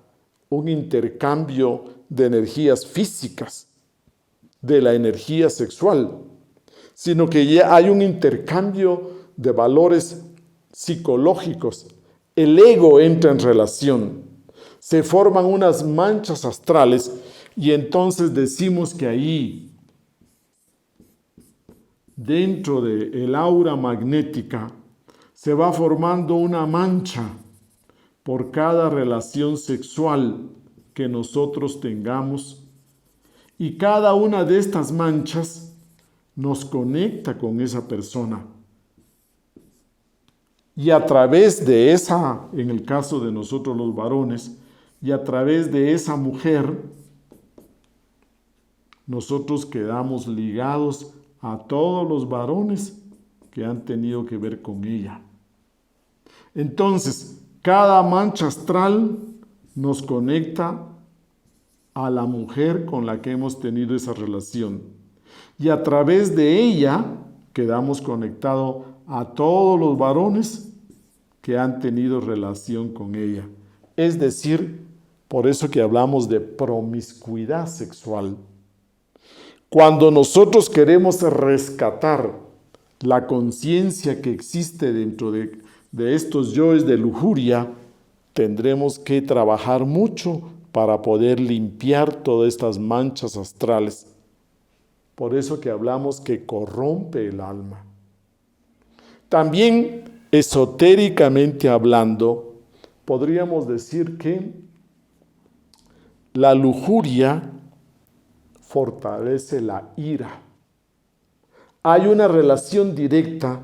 un intercambio de energías físicas, de la energía sexual, sino que ya hay un intercambio de valores psicológicos. El ego entra en relación, se forman unas manchas astrales y entonces decimos que ahí, dentro del aura magnética, se va formando una mancha por cada relación sexual que nosotros tengamos, y cada una de estas manchas nos conecta con esa persona. Y a través de esa, en el caso de nosotros los varones, y a través de esa mujer, nosotros quedamos ligados a todos los varones que han tenido que ver con ella. Entonces, cada mancha astral nos conecta a la mujer con la que hemos tenido esa relación. Y a través de ella quedamos conectados a todos los varones que han tenido relación con ella. Es decir, por eso que hablamos de promiscuidad sexual. Cuando nosotros queremos rescatar la conciencia que existe dentro de estos yoes de lujuria, tendremos que trabajar mucho para poder limpiar todas estas manchas astrales. Por eso que hablamos que corrompe el alma. También, esotéricamente hablando, podríamos decir que la lujuria fortalece la ira. Hay una relación directa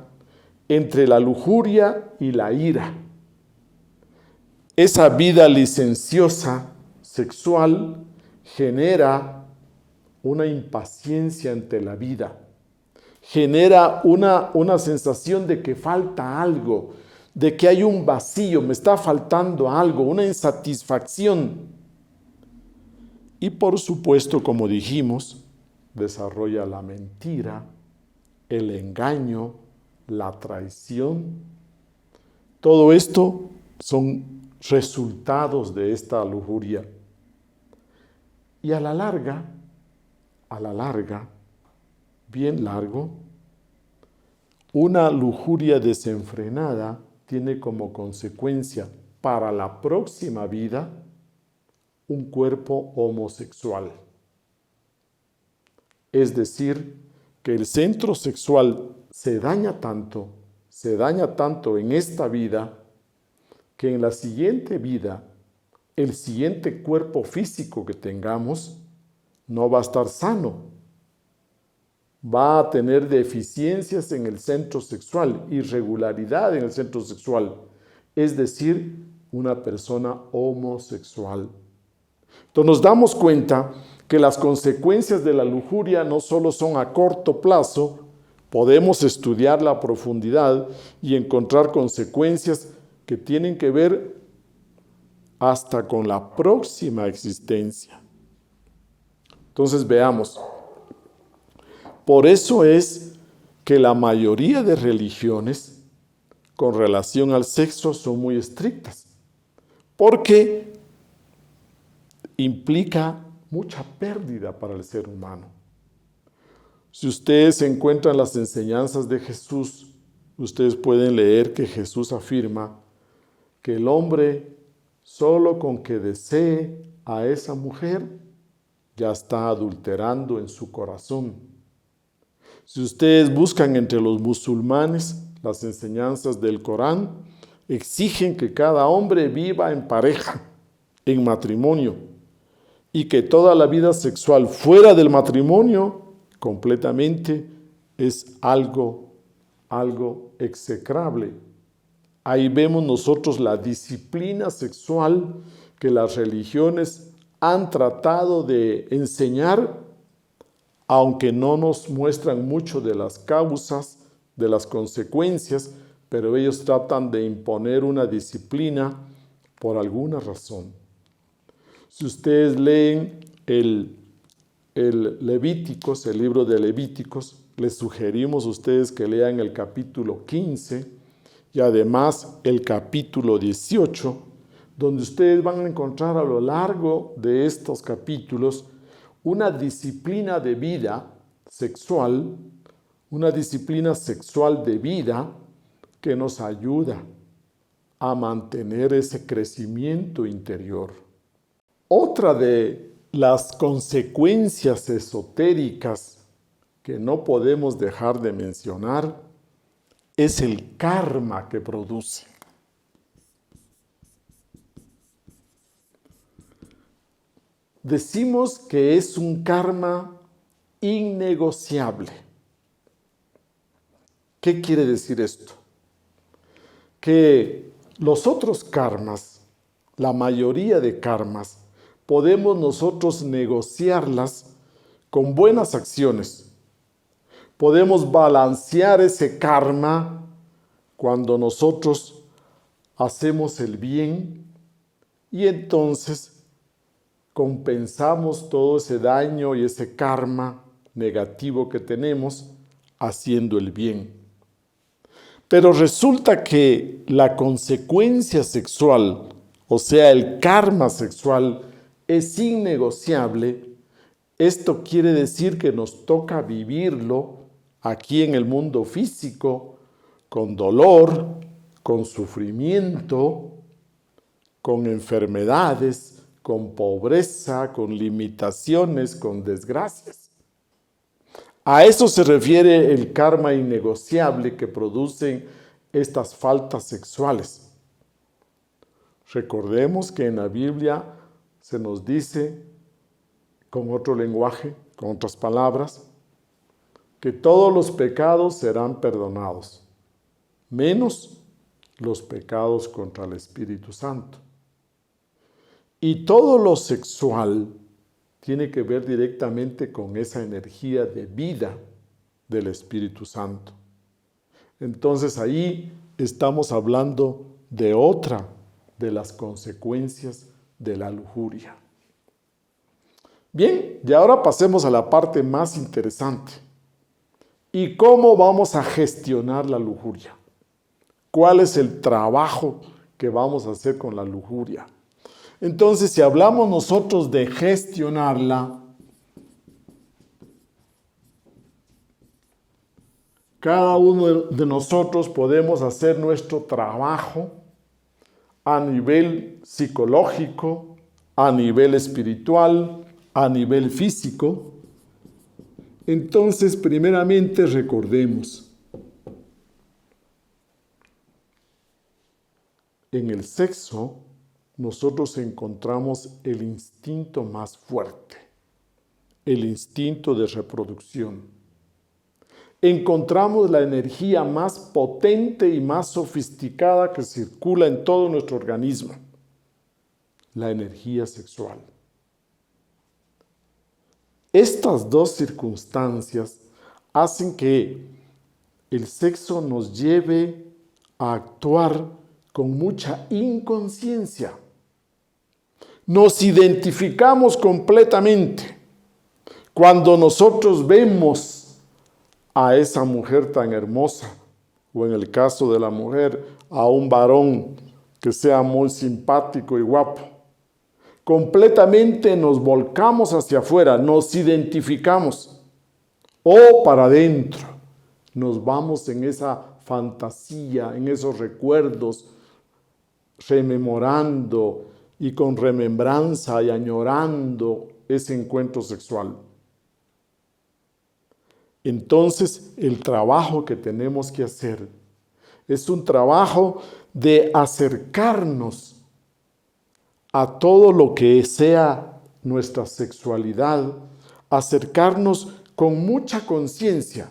entre la lujuria y la ira. Esa vida licenciosa sexual genera una impaciencia ante la vida, genera una sensación de que falta algo, de que hay un vacío, me está faltando algo, una insatisfacción. Y por supuesto, como dijimos, desarrolla la mentira, el engaño, la traición. Todo esto son resultados de esta lujuria. Y a la larga, bien largo, una lujuria desenfrenada tiene como consecuencia para la próxima vida un cuerpo homosexual. Es decir, que el centro sexual se daña tanto en esta vida, que en la siguiente vida, el siguiente cuerpo físico que tengamos no va a estar sano. Va a tener deficiencias en el centro sexual, irregularidad en el centro sexual, es decir, una persona homosexual. Entonces nos damos cuenta que las consecuencias de la lujuria no solo son a corto plazo, podemos estudiarla a profundidad y encontrar consecuencias que tienen que ver hasta con la próxima existencia. Entonces veamos, por eso es que la mayoría de religiones con relación al sexo son muy estrictas, porque implica mucha pérdida para el ser humano. Si ustedes encuentran las enseñanzas de Jesús, ustedes pueden leer que Jesús afirma que el hombre solo con que desee a esa mujer ya está adulterando en su corazón. Si ustedes buscan entre los musulmanes las enseñanzas del Corán, exigen que cada hombre viva en pareja, en matrimonio, y que toda la vida sexual fuera del matrimonio completamente es algo execrable. Ahí vemos nosotros la disciplina sexual que las religiones han tratado de enseñar, aunque no nos muestran mucho de las causas, de las consecuencias, pero ellos tratan de imponer una disciplina por alguna razón. Si ustedes leen el Levíticos, el libro de Levíticos, les sugerimos a ustedes que lean el capítulo 15 y además el capítulo 18, donde ustedes van a encontrar a lo largo de estos capítulos una disciplina de vida sexual, una disciplina sexual de vida que nos ayuda a mantener ese crecimiento interior. Otra de las consecuencias esotéricas que no podemos dejar de mencionar es el karma que produce. Decimos que es un karma innegociable. ¿Qué quiere decir esto? Que los otros karmas, la mayoría de karmas, podemos nosotros negociarlas con buenas acciones. Podemos balancear ese karma cuando nosotros hacemos el bien y entonces compensamos todo ese daño y ese karma negativo que tenemos haciendo el bien. Pero resulta que la consecuencia sexual, o sea, el karma sexual, es innegociable. Esto quiere decir que nos toca vivirlo aquí en el mundo físico, con dolor, con sufrimiento, con enfermedades, con pobreza, con limitaciones, con desgracias. A eso se refiere el karma innegociable que producen estas faltas sexuales. Recordemos que en la Biblia se nos dice, con otro lenguaje, con otras palabras, que todos los pecados serán perdonados, menos los pecados contra el Espíritu Santo. Y todo lo sexual tiene que ver directamente con esa energía de vida del Espíritu Santo. Entonces ahí estamos hablando de otra de las consecuencias de la lujuria. Bien, y ahora pasemos a la parte más interesante. ¿Y cómo vamos a gestionar la lujuria? ¿Cuál es el trabajo que vamos a hacer con la lujuria? Entonces, si hablamos nosotros de gestionarla, cada uno de nosotros podemos hacer nuestro trabajo a nivel psicológico, a nivel espiritual, a nivel físico. Entonces, primeramente recordemos, en el sexo nosotros encontramos el instinto más fuerte, el instinto de reproducción. Encontramos la energía más potente y más sofisticada que circula en todo nuestro organismo, la energía sexual. Estas dos circunstancias hacen que el sexo nos lleve a actuar con mucha inconsciencia. Nos identificamos completamente cuando nosotros vemos a esa mujer tan hermosa, o en el caso de la mujer, a un varón que sea muy simpático y guapo. Completamente nos volcamos hacia afuera, nos identificamos, o para adentro, nos vamos en esa fantasía, en esos recuerdos, rememorando y con remembranza y añorando ese encuentro sexual. Entonces, el trabajo que tenemos que hacer es un trabajo de acercarnos a todo lo que sea nuestra sexualidad, acercarnos con mucha conciencia,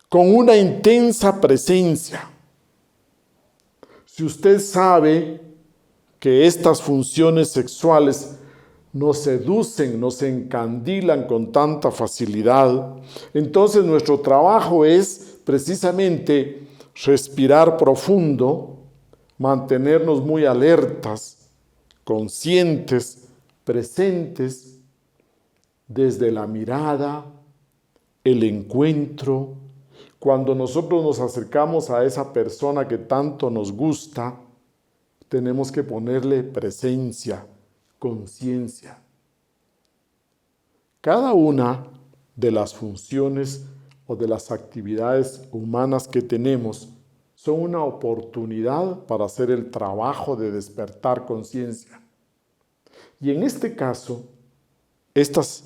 con una intensa presencia. Si usted sabe que estas funciones sexuales nos seducen, nos encandilan con tanta facilidad, entonces nuestro trabajo es precisamente respirar profundo, mantenernos muy alertas, conscientes, presentes, desde la mirada, el encuentro. Cuando nosotros nos acercamos a esa persona que tanto nos gusta, tenemos que ponerle presencia, conciencia. Cada una de las funciones o de las actividades humanas que tenemos son una oportunidad para hacer el trabajo de despertar conciencia. Y en este caso, estas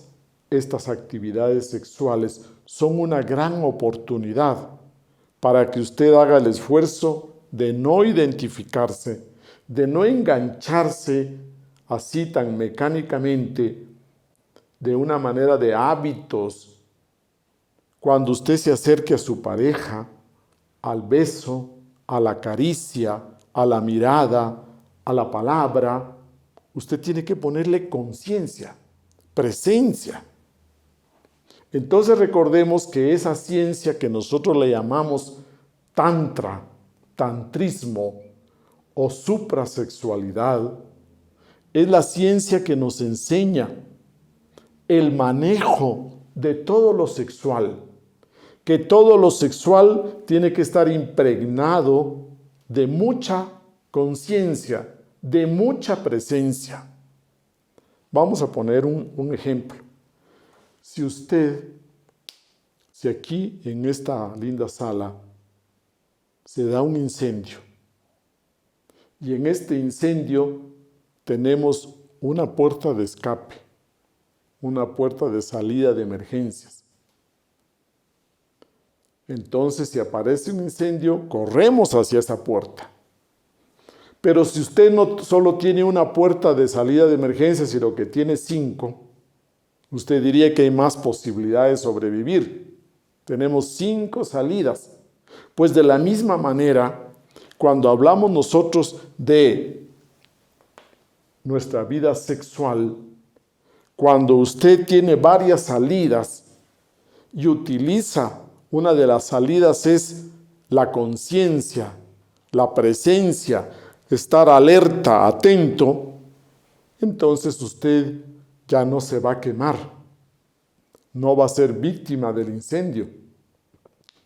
actividades sexuales son una gran oportunidad para que usted haga el esfuerzo de no identificarse, de no engancharse así tan mecánicamente, de una manera de hábitos. Cuando usted se acerque a su pareja, al beso, a la caricia, a la mirada, a la palabra, usted tiene que ponerle conciencia, presencia. Entonces recordemos que esa ciencia que nosotros le llamamos tantra, tantrismo o suprasexualidad, es la ciencia que nos enseña el manejo de todo lo sexual, que todo lo sexual tiene que estar impregnado de mucha conciencia, de mucha presencia. Vamos a poner un ejemplo. Si aquí en esta linda sala se da un incendio y en este incendio tenemos una puerta de escape, una puerta de salida de emergencias. Entonces, si aparece un incendio, corremos hacia esa puerta. Pero si usted no solo tiene una puerta de salida de emergencias, sino que tiene 5, usted diría que hay más posibilidades de sobrevivir. Tenemos 5 salidas. Pues de la misma manera, cuando hablamos nosotros de nuestra vida sexual, cuando usted tiene varias salidas y utiliza una de las salidas es la conciencia, la presencia, estar alerta, atento, entonces usted ya no se va a quemar, no va a ser víctima del incendio.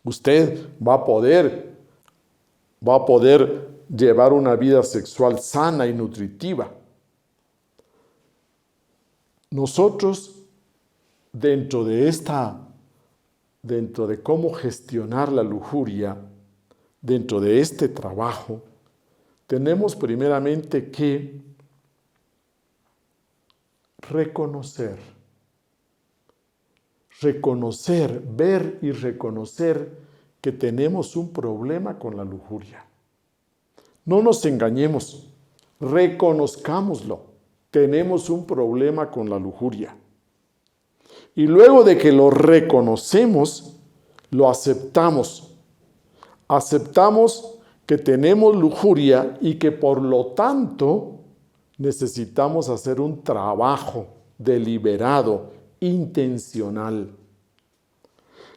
Usted va a poder llevar una vida sexual sana y nutritiva. Nosotros, dentro de cómo gestionar la lujuria, dentro de este trabajo, tenemos primeramente que reconocer, ver y reconocer que tenemos un problema con la lujuria. No nos engañemos, reconozcámoslo. Tenemos un problema con la lujuria. Y luego de que lo reconocemos, lo aceptamos. Aceptamos que tenemos lujuria y que por lo tanto necesitamos hacer un trabajo deliberado, intencional.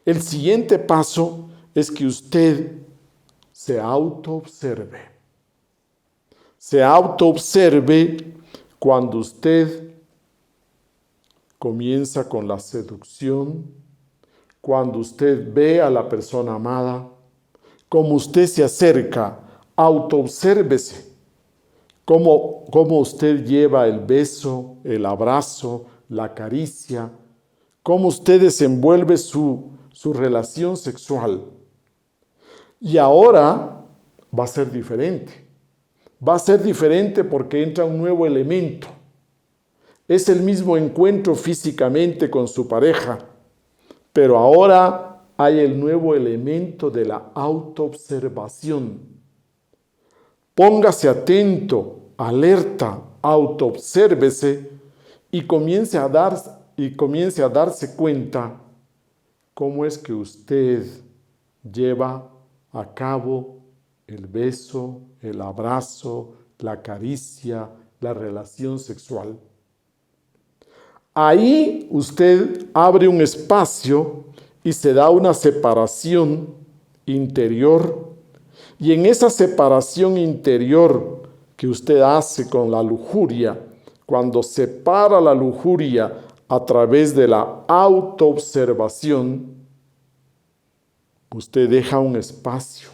El siguiente paso es que usted se autoobserve. Se autoobserve cuando usted comienza con la seducción, cuando usted ve a la persona amada, como usted se acerca, autoobsérvese, cómo usted lleva el beso, el abrazo, la caricia, cómo usted desenvuelve su relación sexual. Y ahora va a ser diferente. Va a ser diferente porque entra un nuevo elemento. Es el mismo encuentro físicamente con su pareja, pero ahora hay el nuevo elemento de la autoobservación. Póngase atento, alerta, autoobsérvese y comience a darse cuenta cómo es que usted lleva a cabo el beso, el abrazo, la caricia, la relación sexual. Ahí usted abre un espacio y se da una separación interior. Y en esa separación interior que usted hace con la lujuria, cuando separa la lujuria a través de la autoobservación, usted deja un espacio.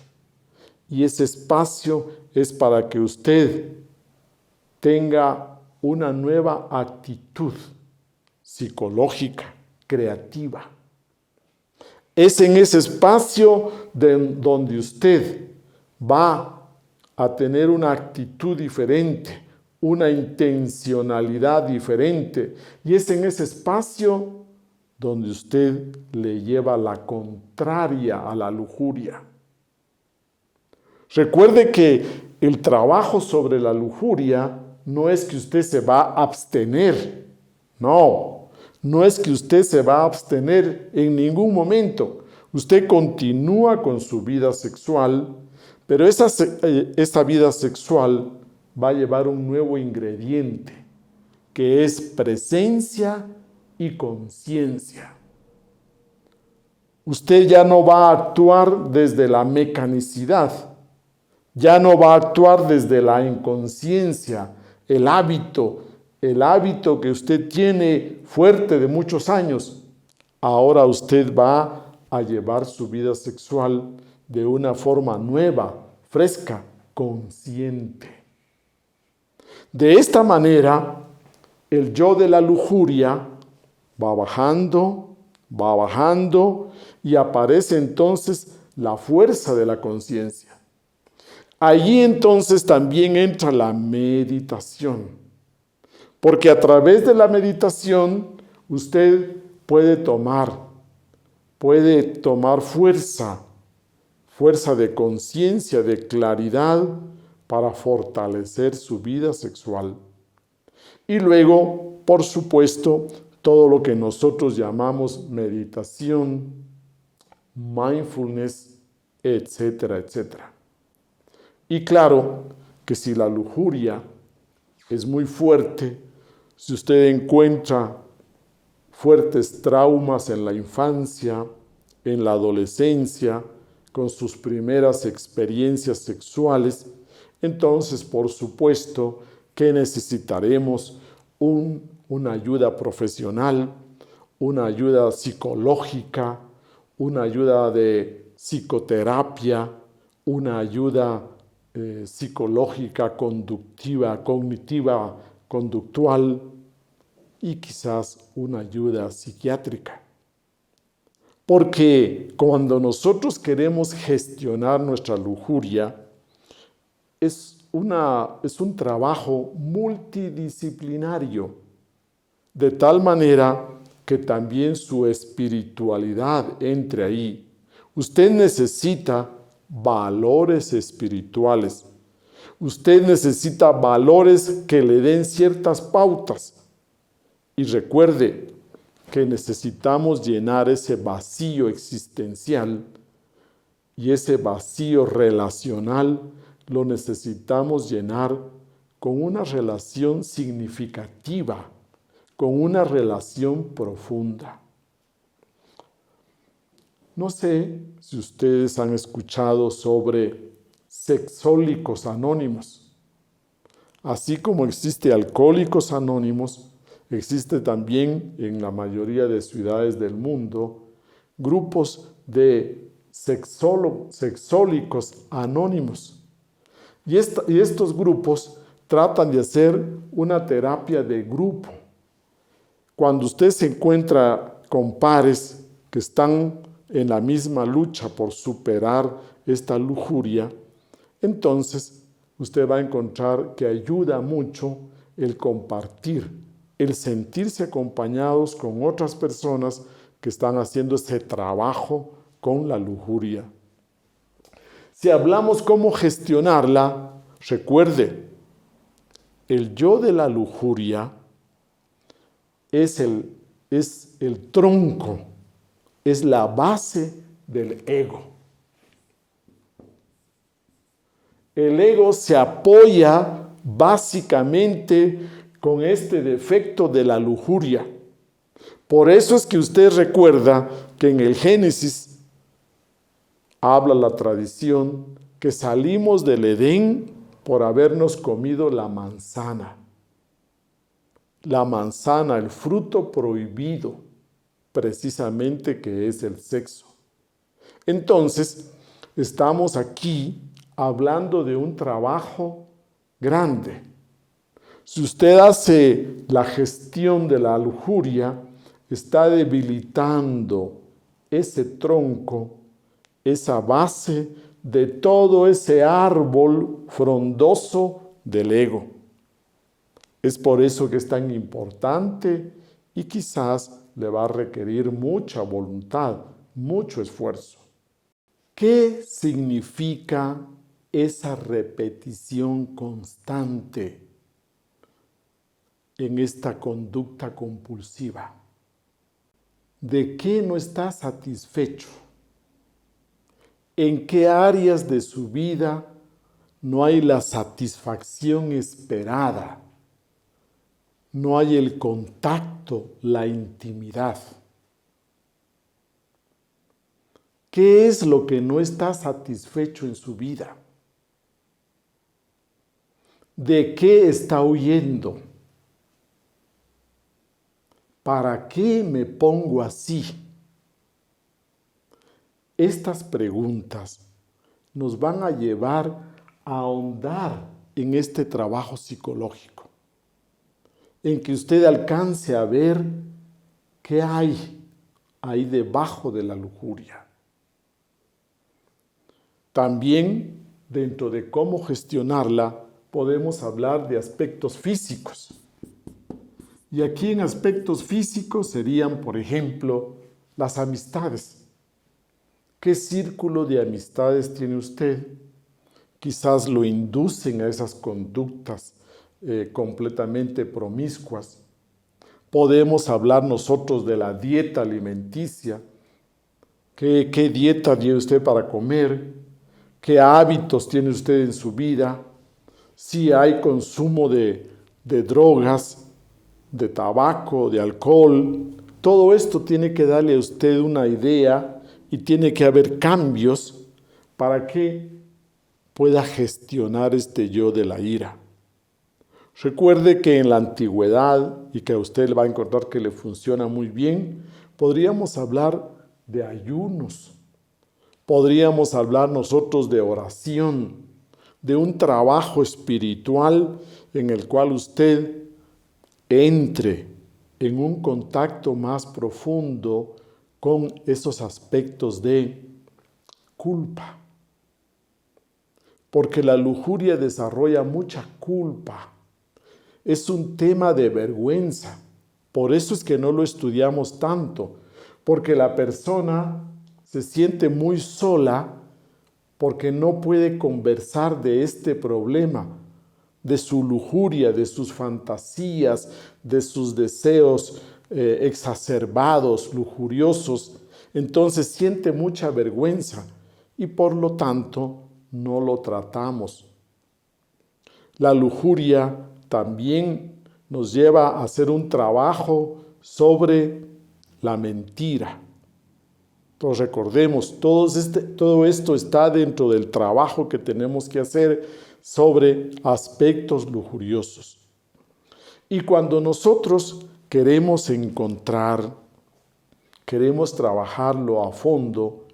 Y ese espacio es para que usted tenga una nueva actitud psicológica, creativa. Es en ese espacio donde usted va a tener una actitud diferente, una intencionalidad diferente. Y es en ese espacio donde usted le lleva la contraria a la lujuria. Recuerde que el trabajo sobre la lujuria no es que usted se va a abstener. No es que usted se va a abstener en ningún momento. Usted continúa con su vida sexual, pero esa vida sexual va a llevar un nuevo ingrediente, que es presencia y conciencia. Usted ya no va a actuar desde la mecanicidad, ya no va a actuar desde la inconsciencia, el hábito que usted tiene fuerte de muchos años. Ahora usted va a llevar su vida sexual de una forma nueva, fresca, consciente. De esta manera, el yo de la lujuria va bajando y aparece entonces la fuerza de la conciencia. Allí entonces también entra la meditación, porque a través de la meditación usted puede tomar fuerza de conciencia, de claridad para fortalecer su vida sexual. Y luego, por supuesto, todo lo que nosotros llamamos meditación, mindfulness, etcétera, etcétera. Y claro que si la lujuria es muy fuerte, si usted encuentra fuertes traumas en la infancia, en la adolescencia, con sus primeras experiencias sexuales, entonces por supuesto que necesitaremos una ayuda profesional, una ayuda psicológica, una ayuda de psicoterapia, una ayuda psicológica, conductiva, cognitiva, conductual y quizás una ayuda psiquiátrica. Porque cuando nosotros queremos gestionar nuestra lujuria, es un trabajo multidisciplinario, de tal manera que también su espiritualidad entre ahí. Usted necesita valores espirituales. Usted necesita valores que le den ciertas pautas. Y recuerde que necesitamos llenar ese vacío existencial y ese vacío relacional lo necesitamos llenar con una relación significativa, con una relación profunda. No sé si ustedes han escuchado sobre sexólicos anónimos. Así como existe Alcohólicos Anónimos, existe también en la mayoría de ciudades del mundo grupos de sexólicos anónimos. Y estos grupos tratan de hacer una terapia de grupo. Cuando usted se encuentra con pares que están en la misma lucha por superar esta lujuria, entonces usted va a encontrar que ayuda mucho el compartir el sentirse acompañados con otras personas que están haciendo ese trabajo con la lujuria. Si hablamos cómo gestionarla, recuerde, el yo de la lujuria es el tronco, es la base del ego. El ego se apoya básicamente con este defecto de la lujuria. Por eso es que usted recuerda que en el Génesis habla la tradición que salimos del Edén por habernos comido la manzana. La manzana, el fruto prohibido, precisamente que es el sexo. Entonces, estamos aquí hablando de un trabajo grande. Si usted hace la gestión de la lujuria, está debilitando ese tronco, esa base de todo ese árbol frondoso del ego. Es por eso que es tan importante y quizás le va a requerir mucha voluntad, mucho esfuerzo. ¿Qué significa esa repetición constante en esta conducta compulsiva? ¿De qué no está satisfecho? ¿En qué áreas de su vida no hay la satisfacción esperada? No hay el contacto, la intimidad. ¿Qué es lo que no está satisfecho en su vida? ¿De qué está huyendo? ¿Para qué me pongo así? Estas preguntas nos van a llevar a ahondar en este trabajo psicológico, en que usted alcance a ver qué hay ahí debajo de la lujuria. También, dentro de cómo gestionarla, podemos hablar de aspectos físicos. Y aquí en aspectos físicos serían, por ejemplo, las amistades. ¿Qué círculo de amistades tiene usted? Quizás lo inducen a esas conductas completamente promiscuas. Podemos hablar nosotros de la dieta alimenticia. ¿Qué dieta tiene usted para comer? ¿Qué hábitos tiene usted en su vida? Si hay consumo de drogas, de tabaco, de alcohol, todo esto tiene que darle a usted una idea y tiene que haber cambios para que pueda gestionar este yo de la ira. Recuerde que en la antigüedad, y que a usted le va a encontrar que le funciona muy bien, podríamos hablar de ayunos, podríamos hablar nosotros de oración, de un trabajo espiritual en el cual usted entre en un contacto más profundo con esos aspectos de culpa. Porque la lujuria desarrolla mucha culpa. Es un tema de vergüenza. Por eso es que no lo estudiamos tanto. Porque la persona se siente muy sola porque no puede conversar de este problema, de su lujuria, de sus fantasías, de sus deseos exacerbados, lujuriosos. Entonces siente mucha vergüenza y por lo tanto no lo tratamos. La lujuria también nos lleva a hacer un trabajo sobre la mentira. Entonces recordemos, todo esto está dentro del trabajo que tenemos que hacer sobre aspectos lujuriosos. Y cuando nosotros queremos trabajarlo a fondo,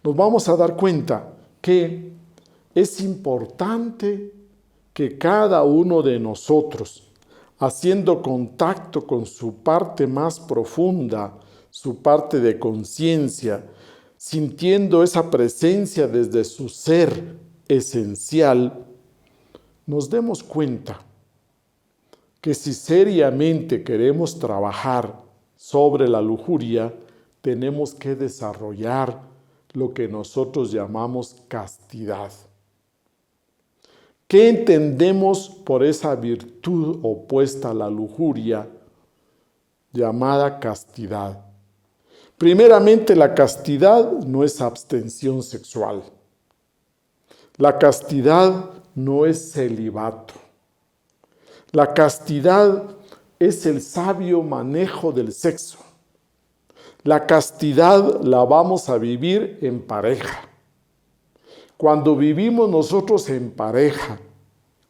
nos vamos a dar cuenta que es importante que cada uno de nosotros, haciendo contacto con su parte más profunda, su parte de conciencia, sintiendo esa presencia desde su ser esencial, nos demos cuenta que si seriamente queremos trabajar sobre la lujuria, tenemos que desarrollar lo que nosotros llamamos castidad. ¿Qué entendemos por esa virtud opuesta a la lujuria llamada castidad? Primeramente, la castidad no es abstención sexual. La castidad no es celibato. La castidad es el sabio manejo del sexo. La castidad la vamos a vivir en pareja. Cuando vivimos nosotros en pareja,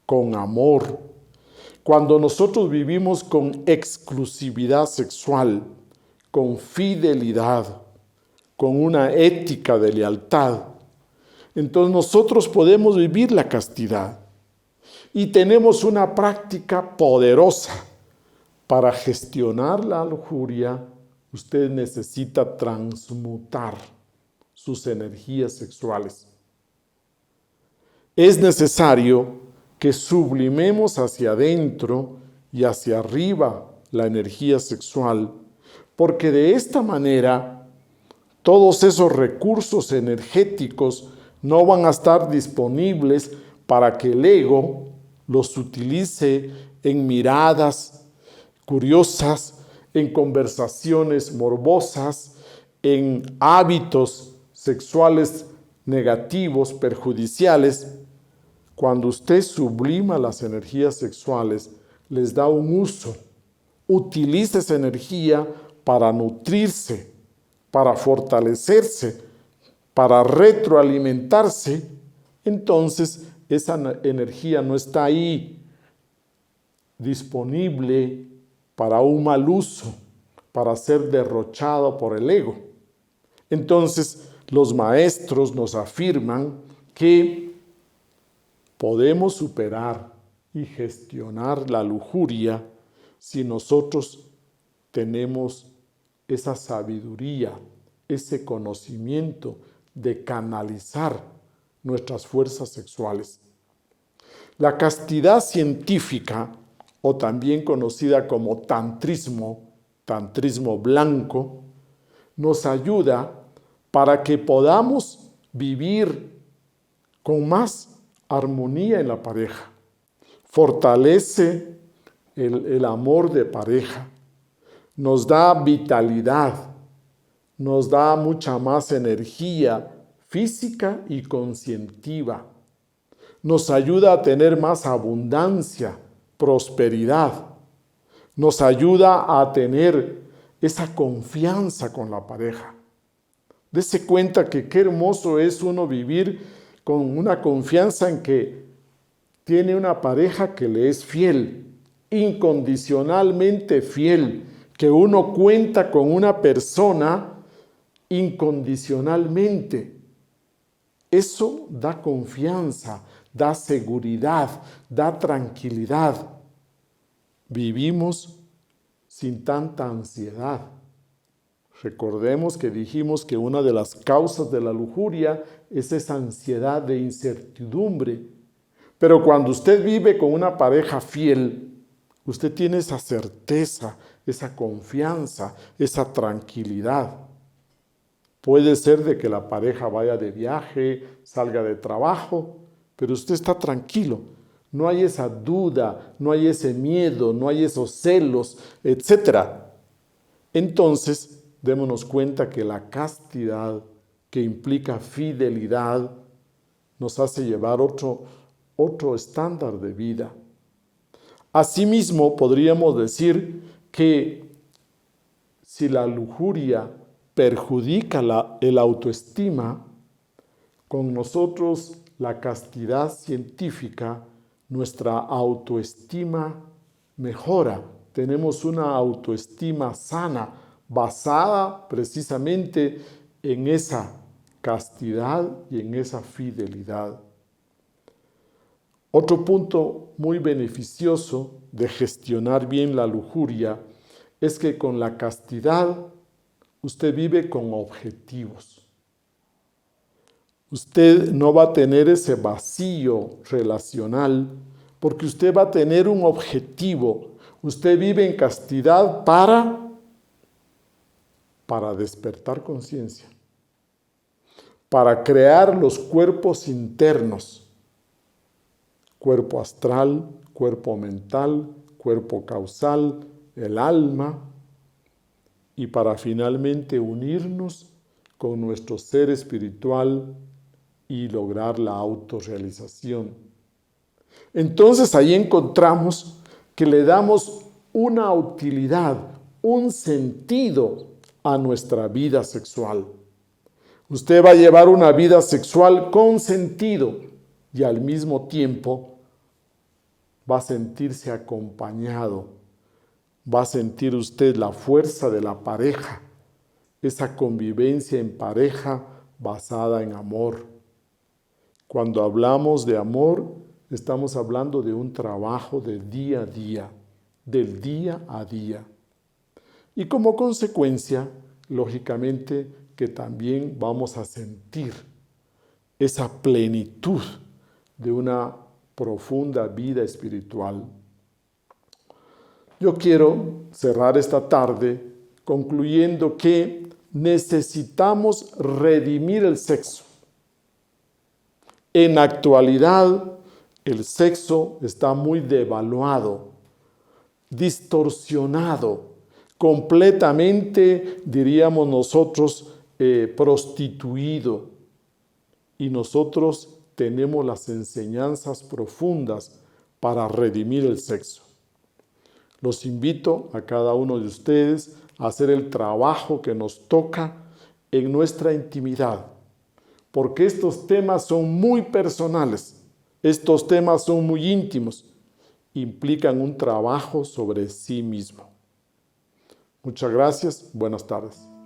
con amor, cuando nosotros vivimos con exclusividad sexual, con fidelidad, con una ética de lealtad, entonces nosotros podemos vivir la castidad y tenemos una práctica poderosa. Para gestionar la lujuria, usted necesita transmutar sus energías sexuales. Es necesario que sublimemos hacia adentro y hacia arriba la energía sexual, porque de esta manera todos esos recursos energéticos no van a estar disponibles para que el ego los utilice en miradas curiosas, en conversaciones morbosas, en hábitos sexuales negativos, perjudiciales. Cuando usted sublima las energías sexuales, les da un uso. Utiliza esa energía para nutrirse, para fortalecerse, para retroalimentarse. Entonces, esa energía no está ahí disponible para un mal uso, para ser derrochado por el ego. Entonces, los maestros nos afirman que podemos superar y gestionar la lujuria si nosotros tenemos esa sabiduría, ese conocimiento de canalizar nuestras fuerzas sexuales. La castidad científica, o también conocida como tantrismo blanco, nos ayuda para que podamos vivir con más armonía en la pareja. Fortalece el amor de pareja, nos da vitalidad, nos da mucha más energía física y conscientiva, nos ayuda a tener más abundancia, prosperidad, nos ayuda a tener esa confianza con la pareja. Dese cuenta que qué hermoso es uno vivir con una confianza en que tiene una pareja que le es fiel, incondicionalmente fiel, que uno cuenta con una persona incondicionalmente. Eso da confianza, da seguridad, da tranquilidad. Vivimos sin tanta ansiedad. Recordemos que dijimos que una de las causas de la lujuria es esa ansiedad de incertidumbre. Pero cuando usted vive con una pareja fiel, usted tiene esa certeza, esa confianza, esa tranquilidad. Puede ser de que la pareja vaya de viaje, salga de trabajo, pero usted está tranquilo. No hay esa duda, no hay ese miedo, no hay esos celos, etc. Entonces, démonos cuenta que la castidad, que implica fidelidad, nos hace llevar otro estándar de vida. Asimismo, podríamos decir que si la lujuria perjudica el autoestima, con nosotros la castidad científica, nuestra autoestima mejora. Tenemos una autoestima sana, basada precisamente en esa castidad y en esa fidelidad. Otro punto muy beneficioso de gestionar bien la lujuria es que con la castidad usted vive con objetivos. Usted no va a tener ese vacío relacional porque usted va a tener un objetivo, Usted vive en castidad para despertar conciencia, para crear los cuerpos internos, cuerpo astral, cuerpo mental, cuerpo causal, el alma, y para finalmente unirnos con nuestro ser espiritual y lograr la autorrealización. Entonces ahí encontramos que le damos una utilidad, un sentido a nuestra vida sexual. Usted va a llevar una vida sexual con sentido y al mismo tiempo va a sentirse acompañado, va a sentir usted la fuerza de la pareja, esa convivencia en pareja basada en amor. Cuando hablamos de amor, estamos hablando de un trabajo de día a día, del día a día. Y como consecuencia, lógicamente, que también vamos a sentir esa plenitud de una profunda vida espiritual. Yo quiero cerrar esta tarde concluyendo que necesitamos redimir el sexo. En la actualidad, el sexo está muy devaluado, distorsionado, completamente, diríamos nosotros, prostituido. Y nosotros tenemos las enseñanzas profundas para redimir el sexo. Los invito a cada uno de ustedes a hacer el trabajo que nos toca en nuestra intimidad, porque estos temas son muy personales, estos temas son muy íntimos, implican un trabajo sobre sí mismo. Muchas gracias, buenas tardes.